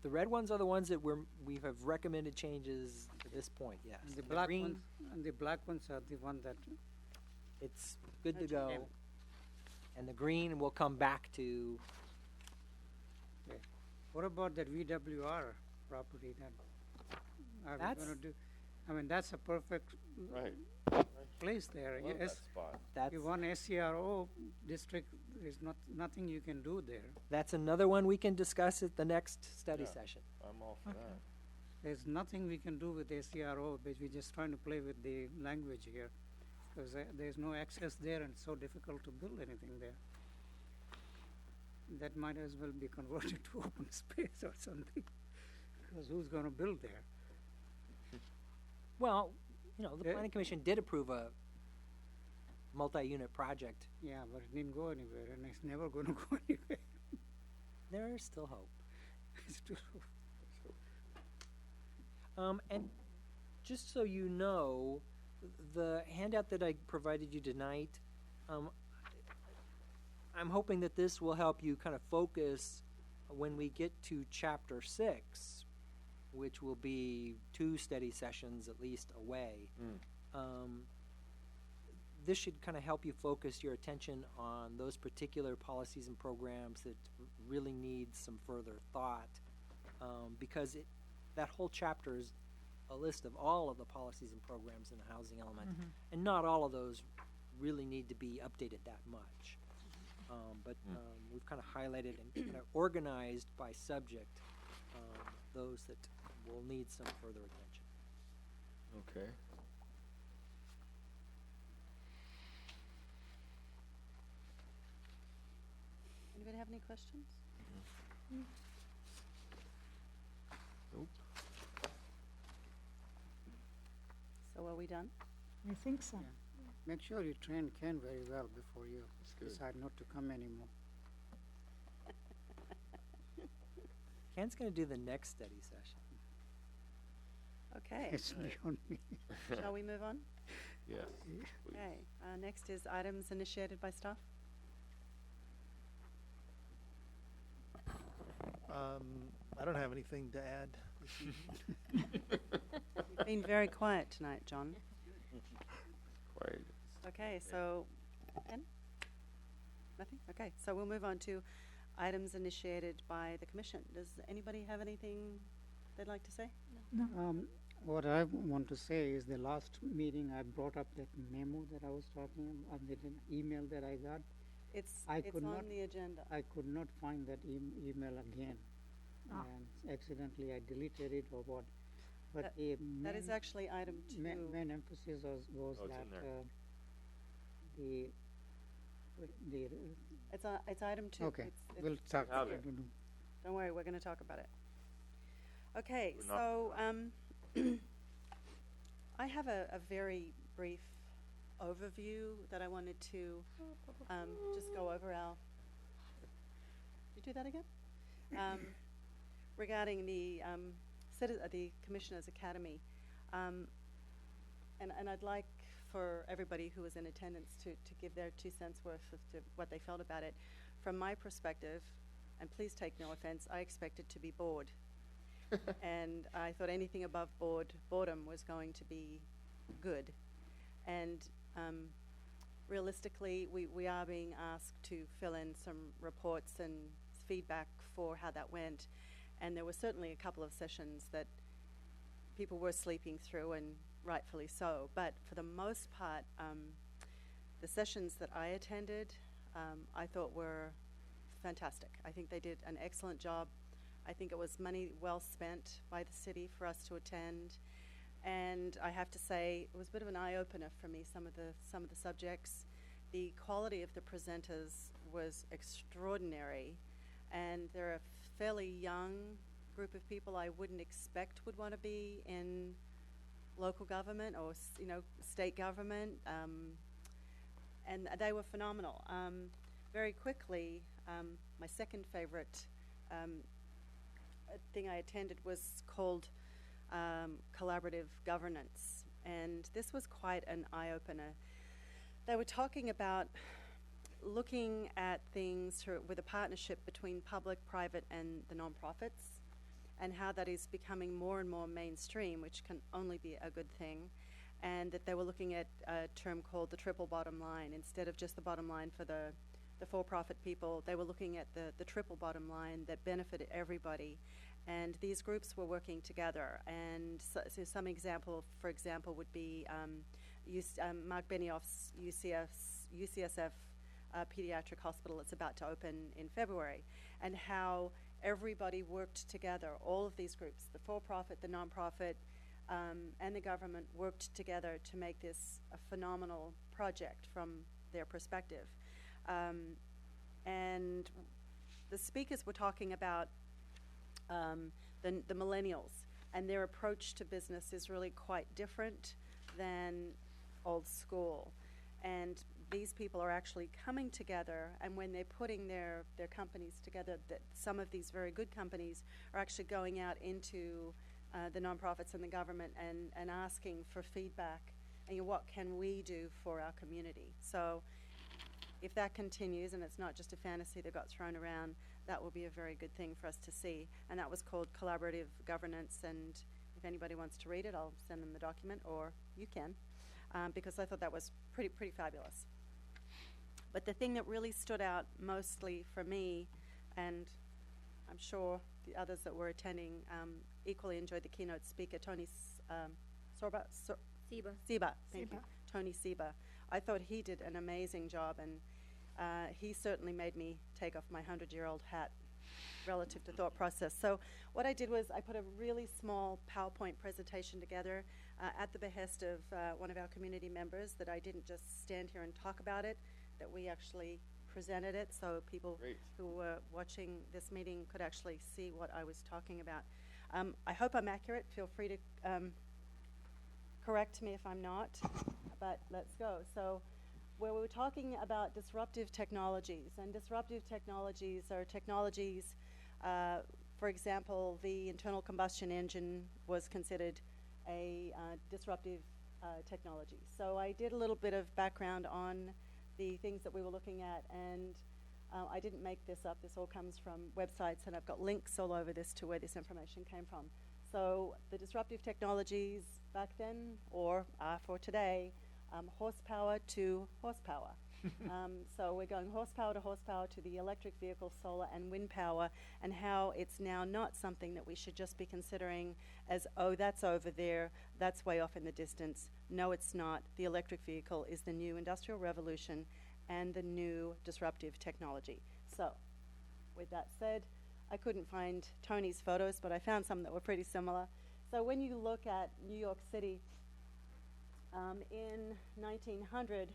The red ones are the ones that we have recommended changes to this point, yes. and the black green, ones, and the black ones are the one that. it's good to Okay. go. And the green will come back to, Okay. What about that VWR property that are we That's- gonna do? I mean, that's a perfect Right. place there. Love that Yes, spot. that's, you want SCRO district, there's nothing you can do there. that's another one we can discuss at the next study Yeah. session. I'm all for that. There's nothing we can do with SCRO, but we're just trying to play with the language here. Because there's no access there and it's so difficult to build anything there. That might as well be converted to open space or something. Because who's gonna build there? Well, you know, the Yeah. planning commission did approve a multi-unit project. Yeah, but it didn't go anywhere and it's never gonna go anywhere. There is still hope. It's too- And just so you know, the handout that I provided you tonight, I'm hoping that this will help you kind of focus when we get to chapter 6, which will be 2 study sessions at least away. This should kind of help you focus your attention on those particular policies and programs that really need some further thought, because that whole chapter is a list of all of the policies and programs in the housing element, and not all of those really need to be updated that much. But we've kind of highlighted and kind of organized by subject those that will need some further attention. Okay. Anybody have any questions? Nope. So are we done? I think so. Make sure you train Ken very well before you good. decide not to come anymore. Ken's going to do the next study session. Okay, It's beyond me. shall we move on? Yes. Okay, next is items initiated by staff. I don't have anything to add this evening. You've been very quiet tonight, John. Quiet. Okay, so, Ken? Nothing? Okay, so we'll move on to items initiated by the commission. Does anybody have anything they'd like to say? What I want to say is the last meeting I brought up that memo that I was talking about, the email that I got. It's I it's could on not- the agenda. I could not find that email again. And accidentally I deleted it or what. But That- the That is main- actually item 2. main emphasis was Oh, it's that in there. the It's item 2. okay, It's- we'll talk. have it. Don't worry, we're gonna talk about it. Okay, We're not- so, I have a very brief overview that I wanted to, just go over our, you do that again? Regarding the, the Commissioners Academy. And I'd like for everybody who was in attendance to give their 2 cents worth of what they felt about it. From my perspective, and please take no offense, I expected to be bored. And I thought anything above boredom was going to be good. And realistically, we are being asked to fill in some reports and feedback for how that went. And there were certainly a couple of sessions that people were sleeping through, and rightfully so. But for the most part, the sessions that I attended, I thought were fantastic. I think they did an excellent job. I think it was money well spent by the city for us to attend. And I have to say, it was a bit of an eye-opener for me, some of the subjects. The quality of the presenters was extraordinary. And they're a fairly young group of people I wouldn't expect would want to be in local government or state government, and they were phenomenal. Very quickly, my second favorite thing I attended was called collaborative governance. And this was quite an eye-opener. They were talking about looking at things with a partnership between public, private, and the nonprofits, and how that is becoming more and more mainstream, which can only be a good thing. And that they were looking at a term called the triple bottom line. Instead of just the bottom line for the for-profit people, they were looking at the triple bottom line that benefited everybody. And these groups were working together. And so some example, for example, would be Mark Benioff's UCSF pediatric hospital. It's about to open in February, and how everybody worked together. All of these groups, the for-profit, the non-profit, and the government worked together to make this a phenomenal project from their perspective. And the speakers were talking about the millennials, and their approach to business is really quite different than old school. And these people are actually coming together, and when they're putting their companies together, that some of these very good companies are actually going out into the nonprofits and the government and asking for feedback and what can we do for our community. So if that continues and it's not just a fantasy that got thrown around, that will be a very good thing for us to see. And that was called Collaborative Governance, and if anybody wants to read it, I'll send them the document, or you can, because I thought that was pretty fabulous. But the thing that really stood out mostly for me, and I'm sure the others that were attending equally enjoyed the keynote speaker, Tony Seba. Thank you. Tony Seba. I thought he did an amazing job, and he certainly made me take off my 100-year-old hat relative to thought process. So what I did was I put a really small PowerPoint presentation together at the behest of one of our community members, that I didn't just stand here and talk about it, that we actually presented it so people who were watching this meeting could actually see what I was talking about. I hope I'm accurate. Feel free to correct me if I'm not, but let's go. So where we were talking about disruptive technologies, and disruptive technologies are technologies, for example, the internal combustion engine was considered a disruptive technology. So I did a little bit of background on the things that we were looking at, and I didn't make this up. This all comes from websites, and I've got links all over this to where this information came from. So the disruptive technologies back then, or for today, horsepower to horsepower. So we're going horsepower to the electric vehicle, solar and wind power, and how it's now not something that we should just be considering as, oh, that's over there, that's way off in the distance. No, it's not. The electric vehicle is the new industrial revolution and the new disruptive technology. So with that said, I couldn't find Tony's photos, but I found some that were pretty similar. So when you look at New York City, in 1900,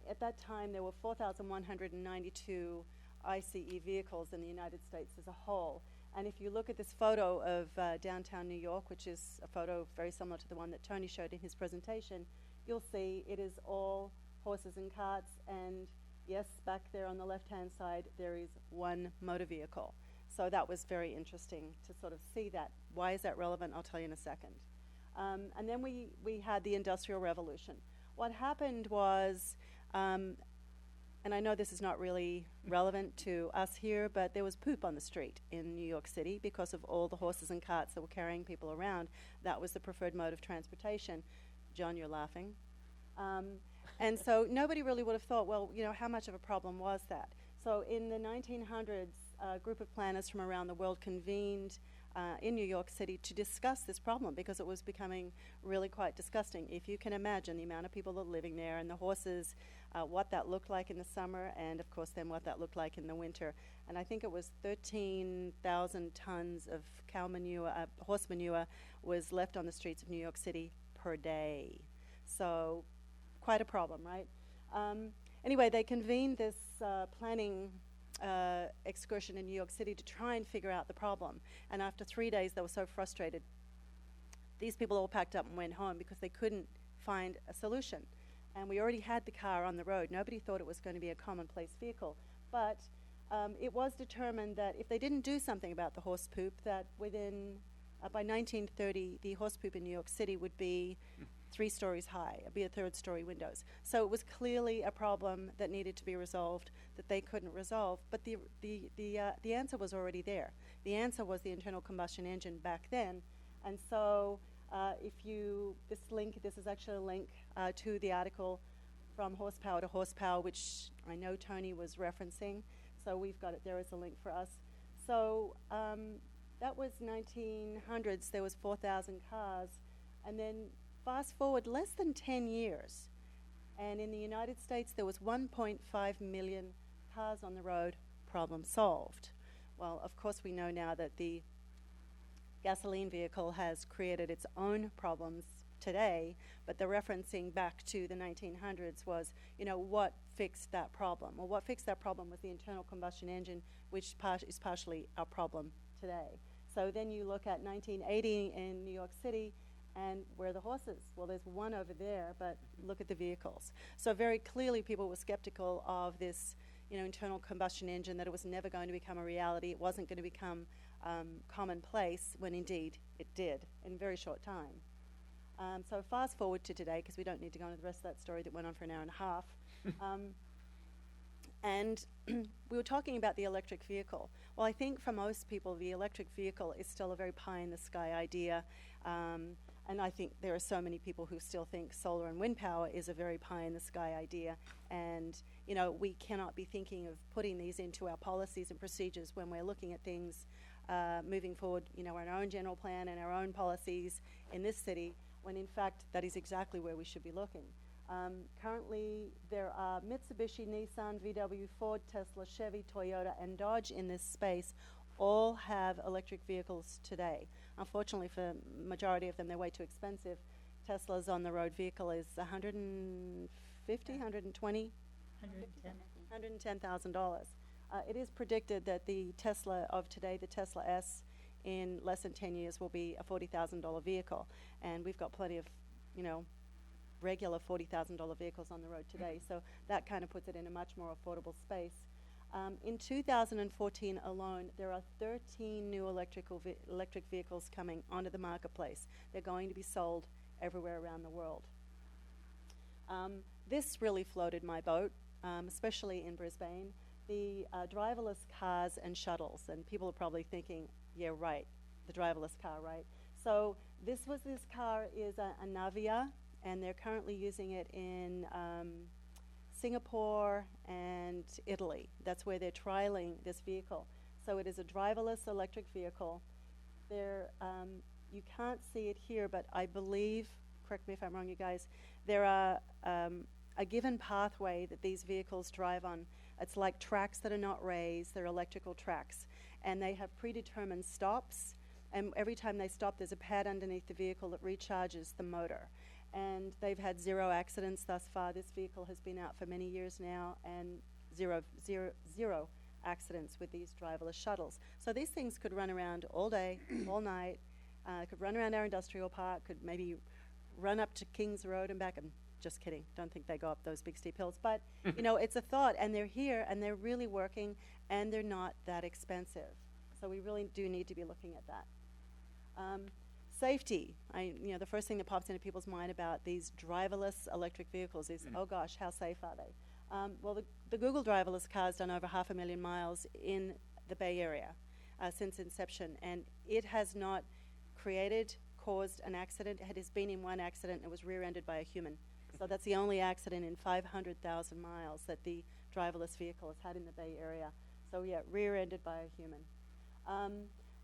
at that time there were 4,192 ICE vehicles in the United States as a whole. And if you look at this photo of downtown New York, which is a photo very similar to the one that Tony showed in his presentation, you'll see it is all horses and carts, and yes, back there on the left-hand side, there is one motor vehicle. So that was very interesting to sort of see that. Why is that relevant? I'll tell you in a second. And then we had the Industrial Revolution. What happened was, and I know this is not really relevant to us here, but there was poop on the street in New York City because of all the horses and carts that were carrying people around. That was the preferred mode of transportation. John, you're laughing. And so nobody really would have thought, well, you know, how much of a problem was that? So in the 1900s, a group of planners from around the world convened in New York City to discuss this problem, because it was becoming really quite disgusting. If you can imagine the amount of people that are living there, and the horses, what that looked like in the summer, and of course then what that looked like in the winter. And I think it was 13,000 tons of cow manure, horse manure was left on the streets of New York City per day. So quite a problem, right? Anyway, they convened this planning excursion in New York City to try and figure out the problem. And after 3 days, they were so frustrated. These people all packed up and went home because they couldn't find a solution. And we already had the car on the road. Nobody thought it was going to be a commonplace vehicle. But it was determined that if they didn't do something about the horse poop, that within by 1930, the horse poop in New York City would be 3 stories high, it'd be a 3rd-story windows. So it was clearly a problem that needed to be resolved, that they couldn't resolve. But the answer was already there. The answer was the internal combustion engine back then. And so this is actually a link to the article From Horsepower to Horsepower, which I know Tony was referencing. So we've got it there as a link for us. So that was 1900s. There was 4,000 cars. And then fast forward less than 10 years. And in the United States, there was 1.5 million cars on the road. Problem solved. Well, of course, we know now that the gasoline vehicle has created its own problems today, but the referencing back to the 1900s was, what fixed that problem? Well, what fixed that problem was the internal combustion engine, which is partially our problem today. So then you look at 1980 in New York City, and where are the horses? Well, there's one over there, but look at the vehicles. So very clearly people were skeptical of this, internal combustion engine, that it was never going to become a reality. It wasn't going to become commonplace, when indeed it did in a very short time. So fast forward to today, because we don't need to go into the rest of that story that went on for an hour and a half. And we were talking about the electric vehicle. Well, I think for most people, the electric vehicle is still a very pie-in-the-sky idea. And I think there are so many people who still think solar and wind power is a very pie-in-the-sky idea. And, we cannot be thinking of putting these into our policies and procedures when we're looking at things moving forward, in our own general plan and our own policies in this city, when in fact that is exactly where we should be looking. Currently, there are Mitsubishi, Nissan, VW, Ford, Tesla, Chevy, Toyota, and Dodge in this space. All have electric vehicles today. Unfortunately, for the majority of them, they're way too expensive. Tesla's on-the-road vehicle is $150,000, $120,000, $110,000. It is predicted that the Tesla of today, the Tesla S, in less than 10 years will be a $40,000 vehicle. And we've got plenty of, regular $40,000 vehicles on the road today. So that kind of puts it in a much more affordable space. In 2014 alone, there are 13 new electric vehicles coming onto the marketplace. They're going to be sold everywhere around the world. This really floated my boat, especially in Brisbane. The driverless cars and shuttles, and people are probably thinking, yeah, right, the driverless car, right? So this car is a Navia, and they're currently using it in Singapore and Italy. That's where they're trialing this vehicle. So it is a driverless electric vehicle. You can't see it here, but I believe, correct me if I'm wrong, you guys, there are a given pathway that these vehicles drive on. It's like tracks that are not raised, they're electrical tracks. And they have predetermined stops, and every time they stop, there's a pad underneath the vehicle that recharges the motor. And they've had 0 accidents thus far. This vehicle has been out for many years now, and zero accidents with these driverless shuttles. So these things could run around all day, all night, could run around our industrial park, could maybe run up to Kings Road and back. I'm just kidding. Don't think they go up those big steep hills. But, it's a thought, and they're here, and they're really working, and they're not that expensive. So we really do need to be looking at that. Safety. The first thing that pops into people's mind about these driverless electric vehicles is, oh gosh, how safe are they? Well, the Google driverless car has done over 500,000 miles in the Bay Area since inception, and it has not caused an accident. It has been in one accident, and it was rear-ended by a human. So that's the only accident in 500,000 miles that the driverless vehicle has had in the Bay Area. So yeah, rear-ended by a human.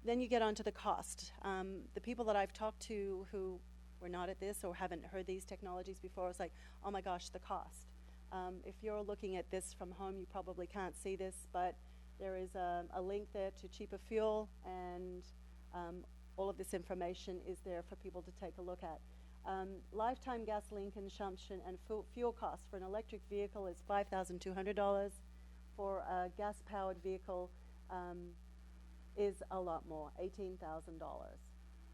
Then you get onto the cost. The people that I've talked to who were not at this or haven't heard these technologies before, it's like, oh my gosh, the cost. If you're looking at this from home, you probably can't see this, but there is a link there to cheaper fuel, and all of this information is there for people to take a look at. Lifetime gasoline consumption and fuel costs for an electric vehicle is $5,200. For a gas-powered vehicle is a lot more, $18,000.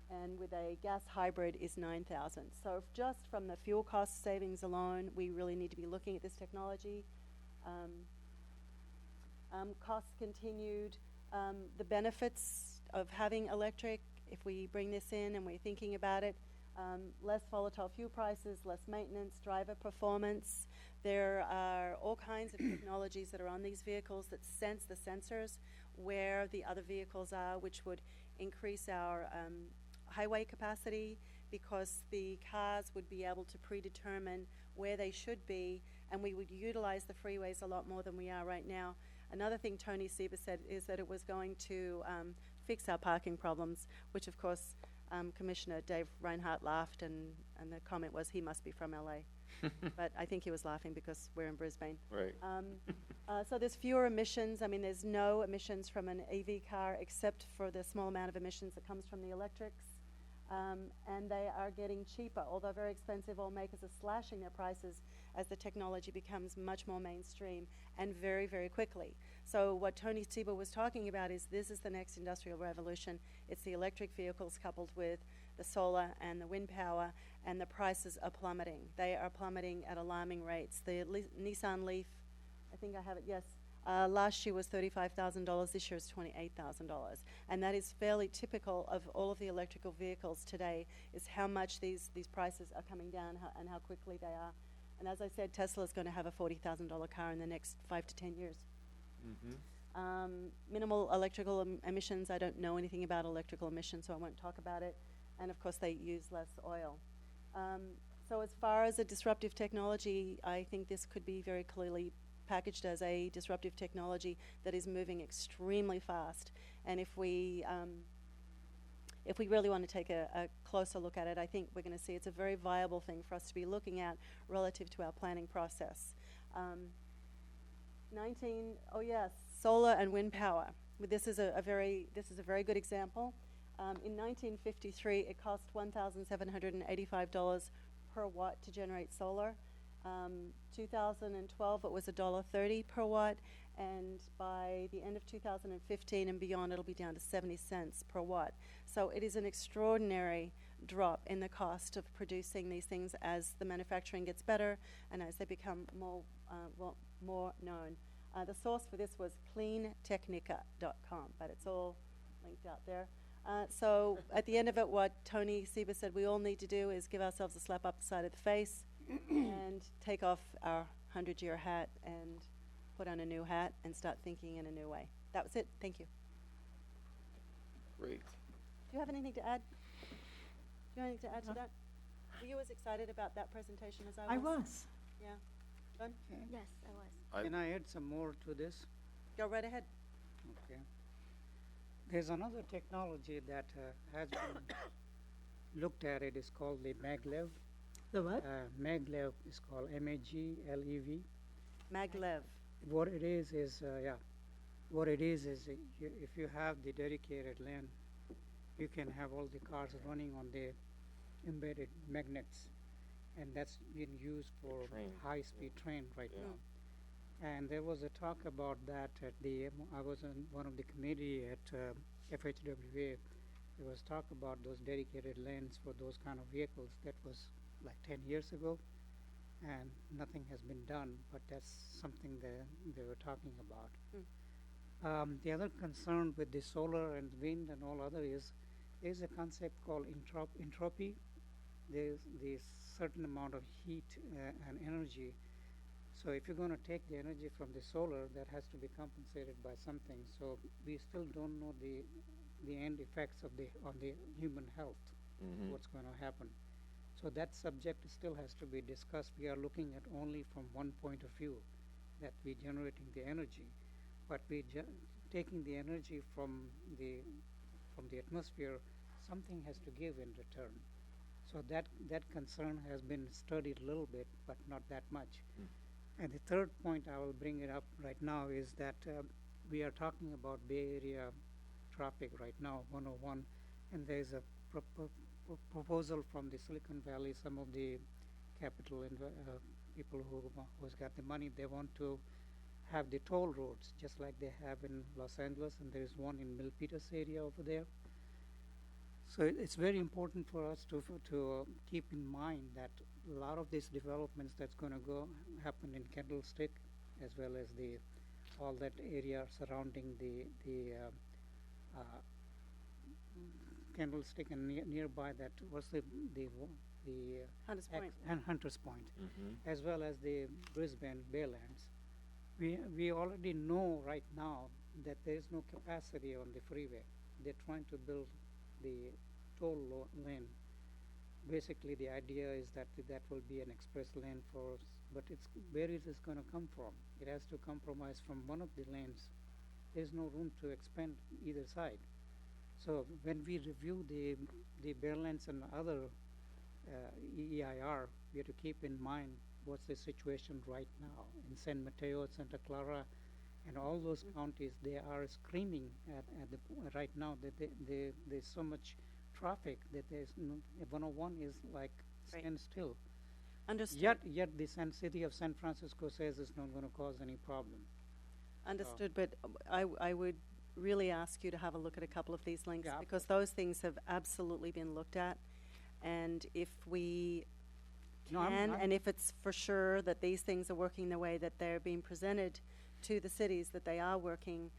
And with a gas hybrid is $9,000. So just from the fuel cost savings alone, we really need to be looking at this technology. Costs continued. The benefits of having electric if we bring this in and we're thinking about it, less volatile fuel prices, less maintenance, driver performance. There are all kinds of technologies that are on these vehicles that sense the sensors where the other vehicles are, which would increase our highway capacity, because the cars would be able to predetermine where they should be, and we would utilize the freeways a lot more than we are right now. Another thing Tony Seba said is that it was going to fix our parking problems, which of course Commissioner Dave Reinhardt laughed, and the comment was he must be from LA. But I think he was laughing because we're in Brisbane. Right. So there's fewer emissions. I mean, there's no emissions from an EV car except for the small amount of emissions that comes from the electrics. And they are getting cheaper, although very expensive. All makers are slashing their prices as the technology becomes much more mainstream, and very, very quickly. So what Tony Seba was talking about is this is the next industrial revolution. It's the electric vehicles coupled with the solar and the wind power, and the prices are plummeting. They are plummeting at alarming rates. The Nissan Leaf, I think I have it, yes, last year was $35,000, this year is $28,000. And that is fairly typical of all of the electrical vehicles today, is how much these prices are coming down and how quickly they are. And as I said, Tesla is going to have a $40,000 car in the next 5 to 10 years. Minimal electrical emissions, I don't know anything about electrical emissions, so I won't talk about it. And of course, they use less oil. So as far as a disruptive technology, I think this could be very clearly packaged as a disruptive technology that is moving extremely fast. And if we really want to take a closer look at it, I think we're going to see it's a very viable thing for us to be looking at relative to our planning process. Solar and wind power. This is a very good example. In 1953, it cost $1,785 per watt to generate solar. 2012, it was $1.30 per watt, and by the end of 2015 and beyond, it'll be down to 70 cents per watt. So it is an extraordinary drop in the cost of producing these things as the manufacturing gets better and as they become more known. The source for this was cleantechnica.com, but it's all linked out there. So at the end of it, what Tony Seba said we all need to do is give ourselves a slap up the side of the face and take off our 100-year hat and put on a new hat and start thinking in a new way. That was it. Thank you. Great. Do you have anything to add? Do you have anything to add to that? Were you as excited about that presentation as I was? I was. Yeah. John? Yes, I was. Can I add some more to this? Go right ahead. Okay. There's another technology that has been looked at. It is called the maglev. The what? Maglev is called MAGLEV. Maglev. What it is what it is if you have the dedicated lane, you can have all the cars running on the embedded magnets, and that's being used for high-speed train right now. And there was a talk about that at I was on one of the committee at FHWA. There was talk about those dedicated lanes for those kind of vehicles. That was like 10 years ago, and nothing has been done, but that's something they were talking about. The other concern with the solar and wind and all other is there's a concept called entropy. There's this certain amount of heat and energy. So if you're going to take the energy from the solar, that has to be compensated by something. So we still don't know the end effects of on the human health, what's going to happen. So that subject still has to be discussed. We are looking at only from one point of view, that we're generating the energy, but we taking the energy from the atmosphere. Something has to give in return. So that concern has been studied a little bit, but not that much. And the third point I will bring it up right now is that we are talking about Bay Area traffic right now, 101, and there's a proposal from the Silicon Valley, some of the capital people who's got the money, they want to have the toll roads just like they have in Los Angeles, and there's one in Milpitas area over there. So it's very important for us to keep in mind that a lot of these developments that's going to happen in Candlestick, as well as all that area surrounding the Candlestick and nearby that was the Hunters Point. and Hunters Point, Mm-hmm. as well as the Brisbane Baylands. We already know right now that there is no capacity on the freeway. They're trying to build the lane. Basically, the idea is that that will be an express lane for us, but where is this going to come from? It has to compromise from one of the lanes. There's no room to expand either side. So when we review the Baylands and other EIR, we have to keep in mind what's the situation right now in San Mateo, Santa Clara, and all those counties. They are screaming right now that there's so much traffic that there's 101 is like Right. stand still. Understood. Yet the city of San Francisco says it's not going to cause any problem. Understood, but I would really ask you to have a look at a couple of these links, Yeah. because those things have absolutely been looked at. And if we No, I'm- and if it's for sure that these things are working the way that they're being presented to the cities, that they are working,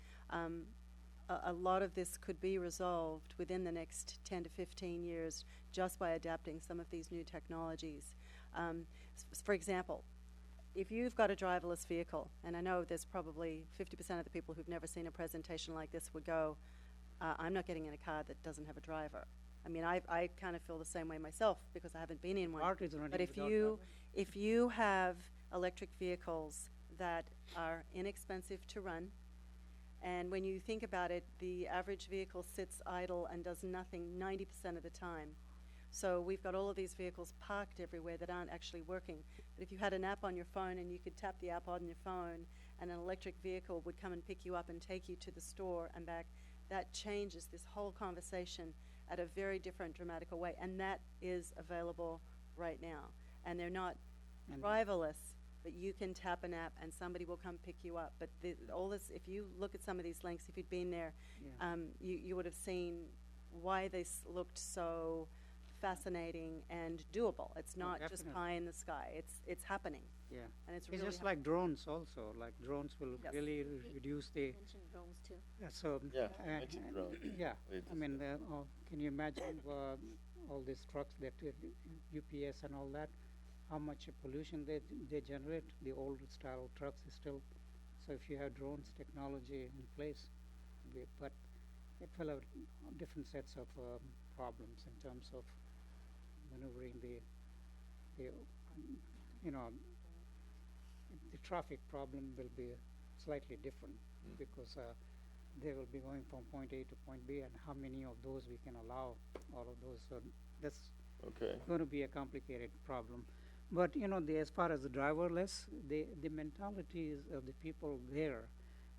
a lot of this could be resolved within the next 10 to 15 years just by adapting some of these new technologies. For example, if you've got a driverless vehicle, and I know there's probably 50% of the people who've never seen a presentation like this would go, I'm not getting in a car that doesn't have a driver. I mean, I kind of feel the same way myself because I haven't been in one. Art is running But if you have electric vehicles that are inexpensive to run, and when you think about it, the average vehicle sits idle and does nothing 90% of the time. So we've got all of these vehicles parked everywhere that aren't actually working. But if you had an app on your phone and you could tap the app on your phone and an electric vehicle would come and pick you up and take you to the store and back, that changes this whole conversation at a very different, dramatical way. And that is available right now. And they're not And- driverless, but you can tap an app and somebody will come pick you up. But all this, if you look at some of these links, if you'd been there, Yeah. you would have seen why this looked so fascinating and doable. It's not just definitely. pie in the sky. It's happening, Yeah. and it's It's really just like drones also. Like drones will Yes. really reduce the. Mentioned drones too. So Yeah, mentioned drones. yeah. It I mean, can you imagine all these trucks that UPS and all that? How much pollution they generate? The old style trucks is still. So if you have drones technology in place, but it will have different sets of problems in terms of maneuvering the traffic problem will be slightly different because they will be going from point A to point B, and how many of those we can allow, all of those. So that's Okay. going to be a complicated problem. But as far as the driverless, the mentality is of the people there.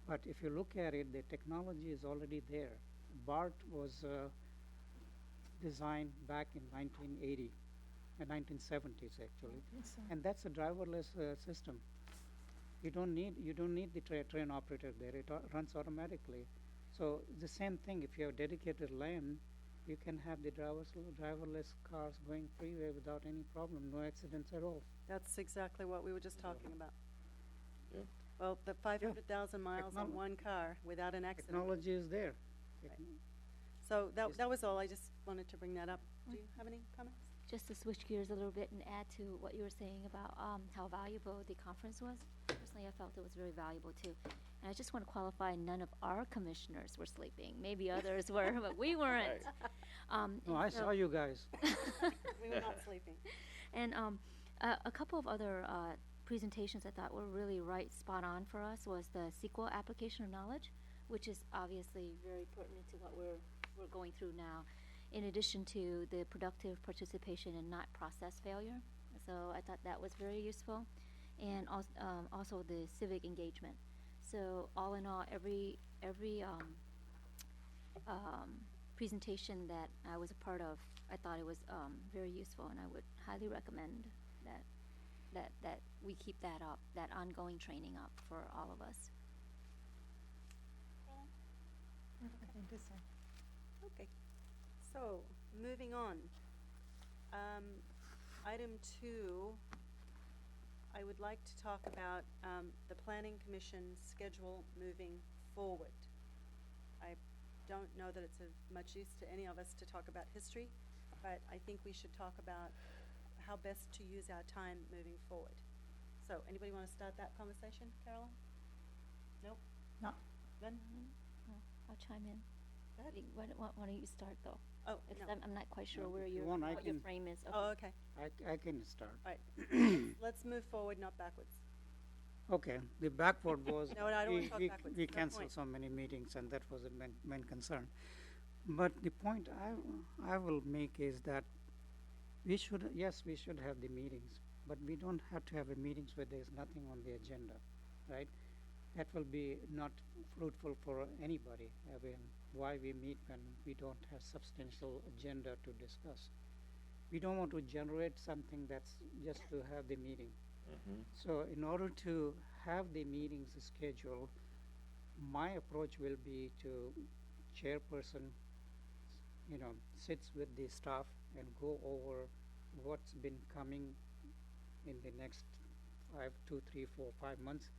But if you look at it, the technology is already there. BART was designed back in 1980, 1970s actually, and that's a driverless system. You don't need the train operator there. It runs automatically. So the same thing. If you have dedicated lane, you can have the driverless cars going freeway without any problem, no accidents at all. That's exactly what we were just talking about. Yeah. Well, the 500,000 miles on one car without an accident. Technology is there. So that was all. I just wanted to bring that up. Do you have any comments? Just to switch gears a little bit and add to what you were saying about how valuable the conference was. Personally, I felt it was very valuable too. And I just want to qualify, none of our commissioners were sleeping. Maybe others were, but we weren't. No, I saw you guys. We were not sleeping. And a couple of other presentations I thought were really spot on for us was the SQL application of knowledge, which is obviously very pertinent to what we're going through now, in addition to the productive participation and not process failure. So I thought that was very useful. And also the civic engagement. So all in all, every presentation that I was a part of, I thought it was very useful, and I would highly recommend that we keep that up, that ongoing training up for all of us. Okay. So, moving on. Item 2, I would like to talk about the Planning Commission schedule moving forward. I don't know that it's of much use to any of us to talk about history, but I think we should talk about how best to use our time moving forward. So, anybody want to start that conversation, Carolyn? Nope? No. Ben? I'll chime in. Go ahead. Why don't you start though? Oh, Because no. I'm not quite sure where If you your, want, I what your can- frame is. Oh, okay. I can start. All right. Let's move forward, not backwards. Okay, the backward was, No, I don't wanna talk backwards. we No canceled point. so many meetings, and that was the main concern. But the point I will make is that we should have the meetings, but we don't have to have a meetings where there's nothing on the agenda, right? That will be not fruitful for anybody. I mean, why we meet when we don't have substantial agenda to discuss? We don't want to generate something that's just to have the meeting. So in order to have the meetings scheduled, my approach will be to chairperson, sits with the staff and go over what's been coming in the next 2, 3, 4, 5 months,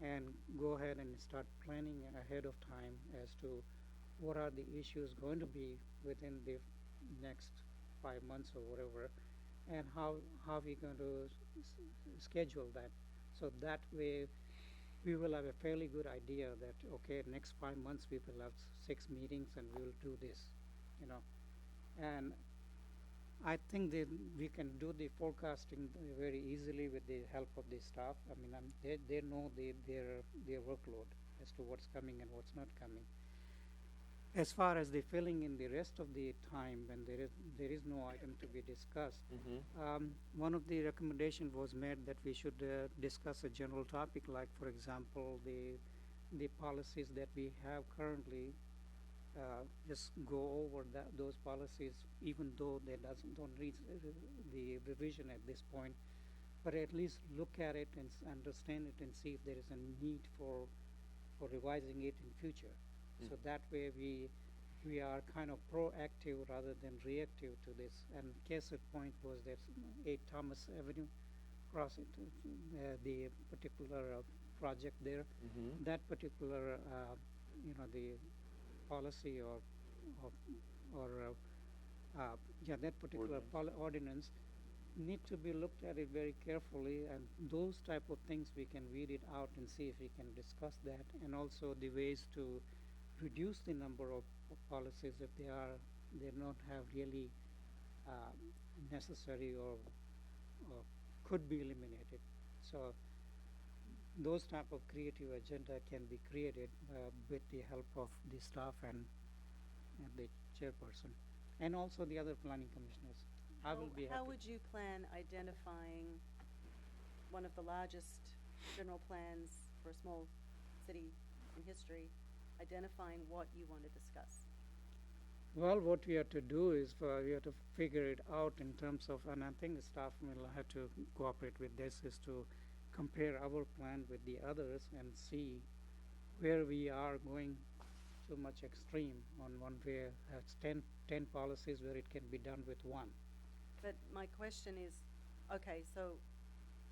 and go ahead and start planning ahead of time as to what are the issues going to be within the next 5 months or whatever, and how we going to schedule that. So that way we will have a fairly good idea that, okay, next 5 months we will have 6 meetings and we will do this, And I think that we can do the forecasting very easily with the help of the staff. I mean, they know their workload as to what's coming and what's not coming. As far as the filling in the rest of the time when there is no item to be discussed, one of the recommendations was made that we should discuss a general topic, like, for example, the policies that we have currently. Just go over those policies, even though they don't reach the revision at this point, but at least look at it and understand it and see if there is a need for revising it in future. So that way we are kind of proactive rather than reactive to this. And case in point was that 8 Thomas Avenue crossing, the particular project there. That particular, the policy that particular ordinance need to be looked at it very carefully, and those type of things we can weed it out and see if we can discuss that, and also the ways to reduce the number of policies if they not have really necessary or could be eliminated. So those type of creative agenda can be created with the help of the staff and the chairperson, and also the other planning commissioners. I will be How happy. would you plan identifying one of the largest general plans for a small city in history, identifying what you want to discuss? Well, what we have to do is we have to figure it out in terms of, and I think the staff will have to cooperate with this, is to compare our plan with the others and see where we are going too much extreme on one where has 10 policies where it can be done with one. But my question is, okay, so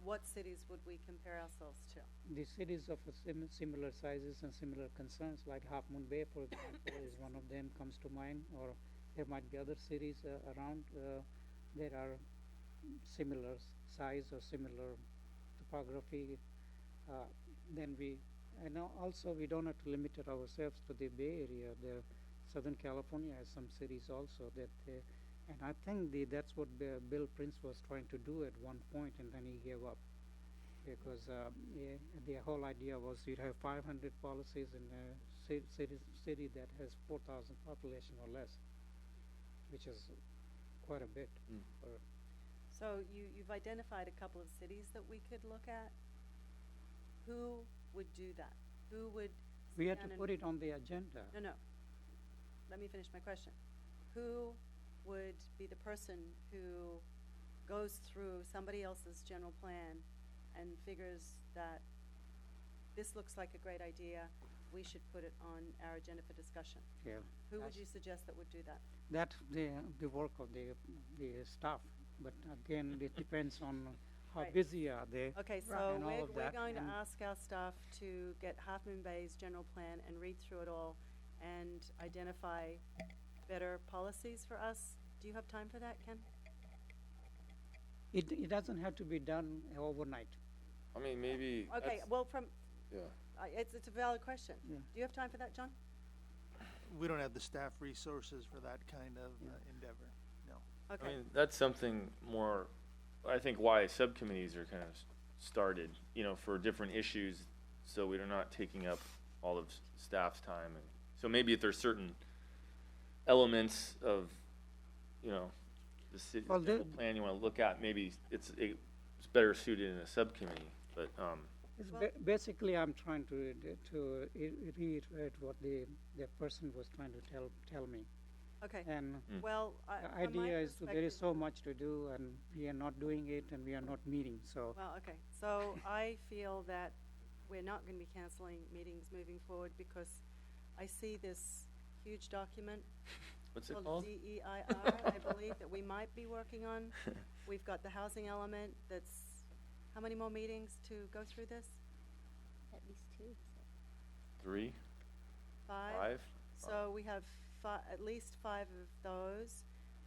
what cities would we compare ourselves to? The cities of a similar sizes and similar concerns, like Half Moon Bay, for example, is one of them comes to mind, or there might be other cities around that are similar size or similar topography. Then also we don't have to limit it ourselves to the Bay Area. Southern California has some cities also that, and I think that's what Bill Prince was trying to do at one point, and then he gave up because the whole idea was you'd have 500 policies in a city that has 4,000 population or less, which is quite a bit. So you've identified a couple of cities that we could look at. Who would do that? Who would? We sit had down to and- put it on the agenda. No. Let me finish my question. Who would be the person who goes through somebody else's general plan and figures that this looks like a great idea, we should put it on our agenda for discussion? Yeah. Who would you suggest that would do that? That's the work of the staff, but again, it depends on how Right. busy are they. Okay, so and all of we're that, going to and ask our staff to get Half Moon Bay's general plan and read through it all and identify better policies for us. Do you have time for that, Ken? It doesn't have to be done overnight. I mean, maybe. Okay, that's- well, from, Yeah. it's a valid question. Yeah. Do you have time for that, John? We don't have the staff resources for that kind of endeavor, no. Okay. I mean, that's something more, I think why subcommittees are kind of started, you know, for different issues, so we're not taking up all of staff's time. And so maybe if there's certain elements of, you know, the city Well, the plan you want to look at, maybe it's better suited in a subcommittee, but, It's Well- basically, I'm trying to reiterate what the person was trying to tell me. Okay. And Well, the from my idea is that there is so perspective- much to do, and we are not doing it, and we are not meeting. So Well, okay, so I feel that we're not gonna be canceling meetings moving forward because I see this huge document what's it called called? DEIR, I believe, that we might be working on. We've got the housing element that's, how many more meetings to go through this? At least 2, he said. 3, 5? 5? So we have at least 5 of those.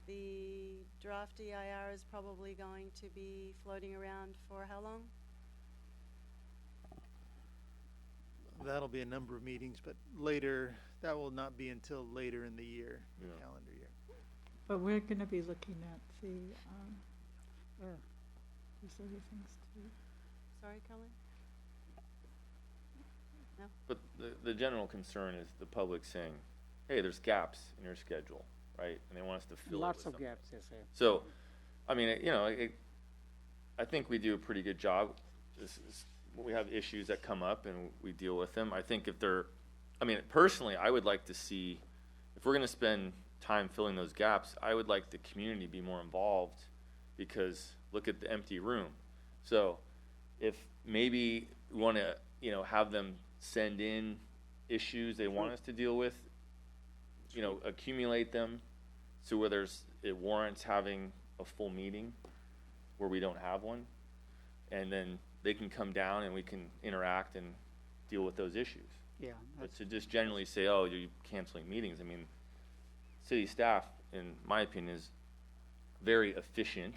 The draft DIR is probably going to be floating around for how long? That'll be a number of meetings, but later, that will not be until later in the year, the Yeah. calendar year. But we're gonna be looking at the, there's other things too. Sorry, Colin? No? But the general concern is the public saying, hey, there's gaps in your schedule, right? And they want us to fill it lots with of something. gaps, yes, sir. So, I mean, you know, I think we do a pretty good job. We have issues that come up and we deal with them. I think if they're, I mean, personally, I would like to see, if we're going to spend time filling those gaps, I would like the community to be more involved because look at the empty room. So, if maybe we want to, you know, have them send in issues they want us to deal with, you know, accumulate them so where it warrants having a full meeting where we don't have one, and then they can come down and we can interact and deal with those issues. Yeah, But to just generally say, oh, you're canceling meetings, I mean, city staff, in my opinion, is very efficient,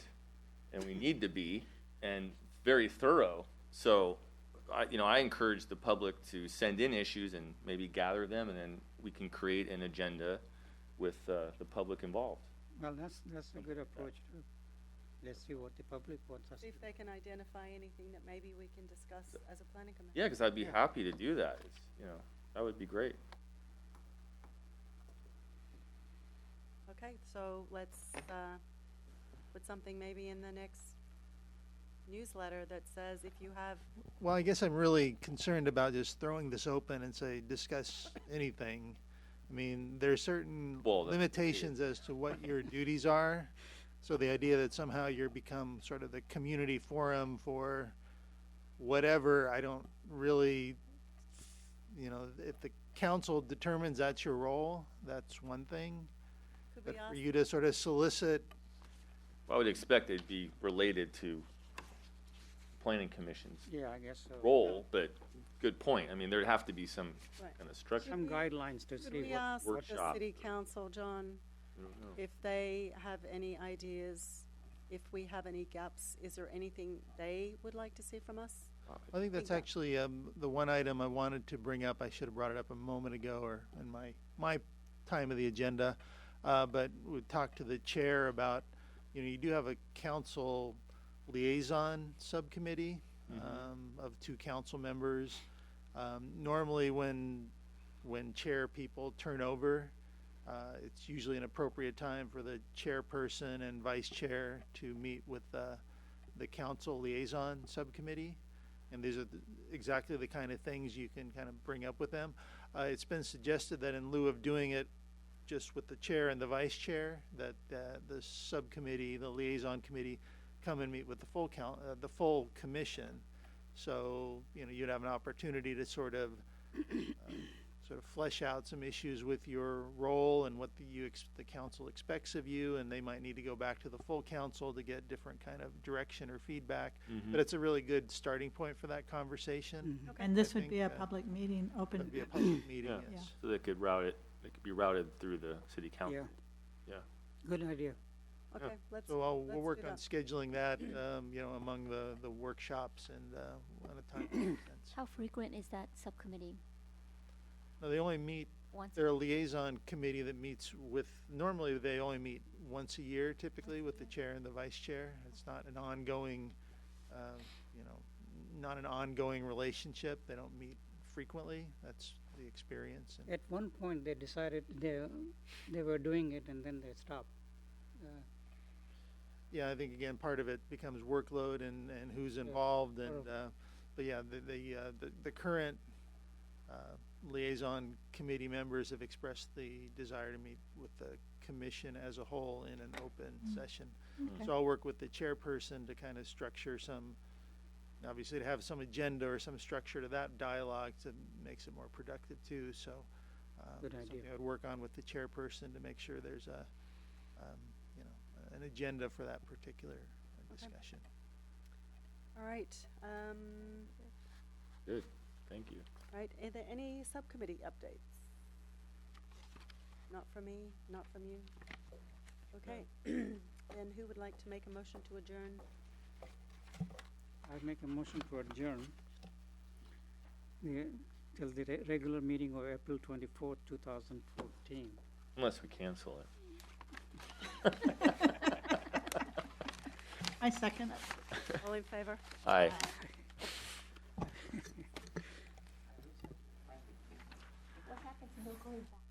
and we need to be, and very thorough. So, I encourage the public to send in issues and maybe gather them, and then we can create an agenda with the public involved. well, that's a good approach too. Let's see what the public wants us See to if they can identify anything that maybe we can discuss as a planning commission. Yeah, because I'd be happy to do that. It's, you know, that would be great. Okay, so let's put something maybe in the next newsletter that says if you have, Well, I guess I'm really concerned about just throwing this open and say, discuss anything. I mean, there are certain Well, that's- limitations as to what your duties are. So the idea that somehow you're become sort of the community forum for whatever, I don't really, you know, if the council determines that's your role, that's one thing. could But we for ask, you to sort of solicit, I would expect it'd be related to planning commission's Yeah, I guess so. role, but good point. I mean, there'd have to be some Right. kind of structure. Some guidelines to could see we what. ask the workshop. city council, John, I don't know. if they have any ideas, if we have any gaps, is there anything they would like to see from us? I think that's actually the one item I wanted to bring up. I should have brought it up a moment ago or in my time of the agenda. But we talked to the chair about, you know, you do have a council liaison subcommittee of 2 council members. Normally when chair people turn over, it's usually an appropriate time for the chairperson and vice chair to meet with the council liaison subcommittee. And these are exactly the kind of things you can kind of bring up with them. It's been suggested that in lieu of doing it just with the chair and the vice chair, that the subcommittee, the liaison committee, come and meet with the full commission. So, you know, you'd have an opportunity to sort of flesh out some issues with your role and what the council expects of you, and they might need to go back to the full council to get different kind of direction or feedback. But it's a really good starting point for that conversation. And this I would be think, a public meeting, open. It'd be a public meeting, Yeah. yes. So they could route it they could be routed through the city council. Yeah. Yeah. Good idea. Okay, let's, So we'll let's work do on that. scheduling that, you know, among the workshops and, on a time that makes sense. How frequent is that subcommittee? No, they only meet, Once? they're a liaison committee that meets with, normally they only meet once a year typically with the chair and the vice chair. It's not an ongoing, you know, not an ongoing relationship. They don't meet frequently. That's the experience. And At one point, they decided they were doing it and then they stopped. yeah, I think again, part of it becomes workload and who's involved and, but yeah, the current, liaison committee members have expressed the desire to meet with the commission as a whole in an open session. Okay. So I'll work with the chairperson to kind of structure some, obviously to have some agenda or some structure to that dialogue to makes it more productive too, so. Good something idea. I would work on with the chairperson to make sure there's a, you know, an agenda for that particular discussion. All right, Good, thank you. right, are there any subcommittee updates? Not from me, not from you? Okay, then who would like to make a motion to adjourn? I make a motion to adjourn till the regular meeting of April 24th, 2014. Unless we cancel it. I second it. All in favor? Aye. What happens if we're going back?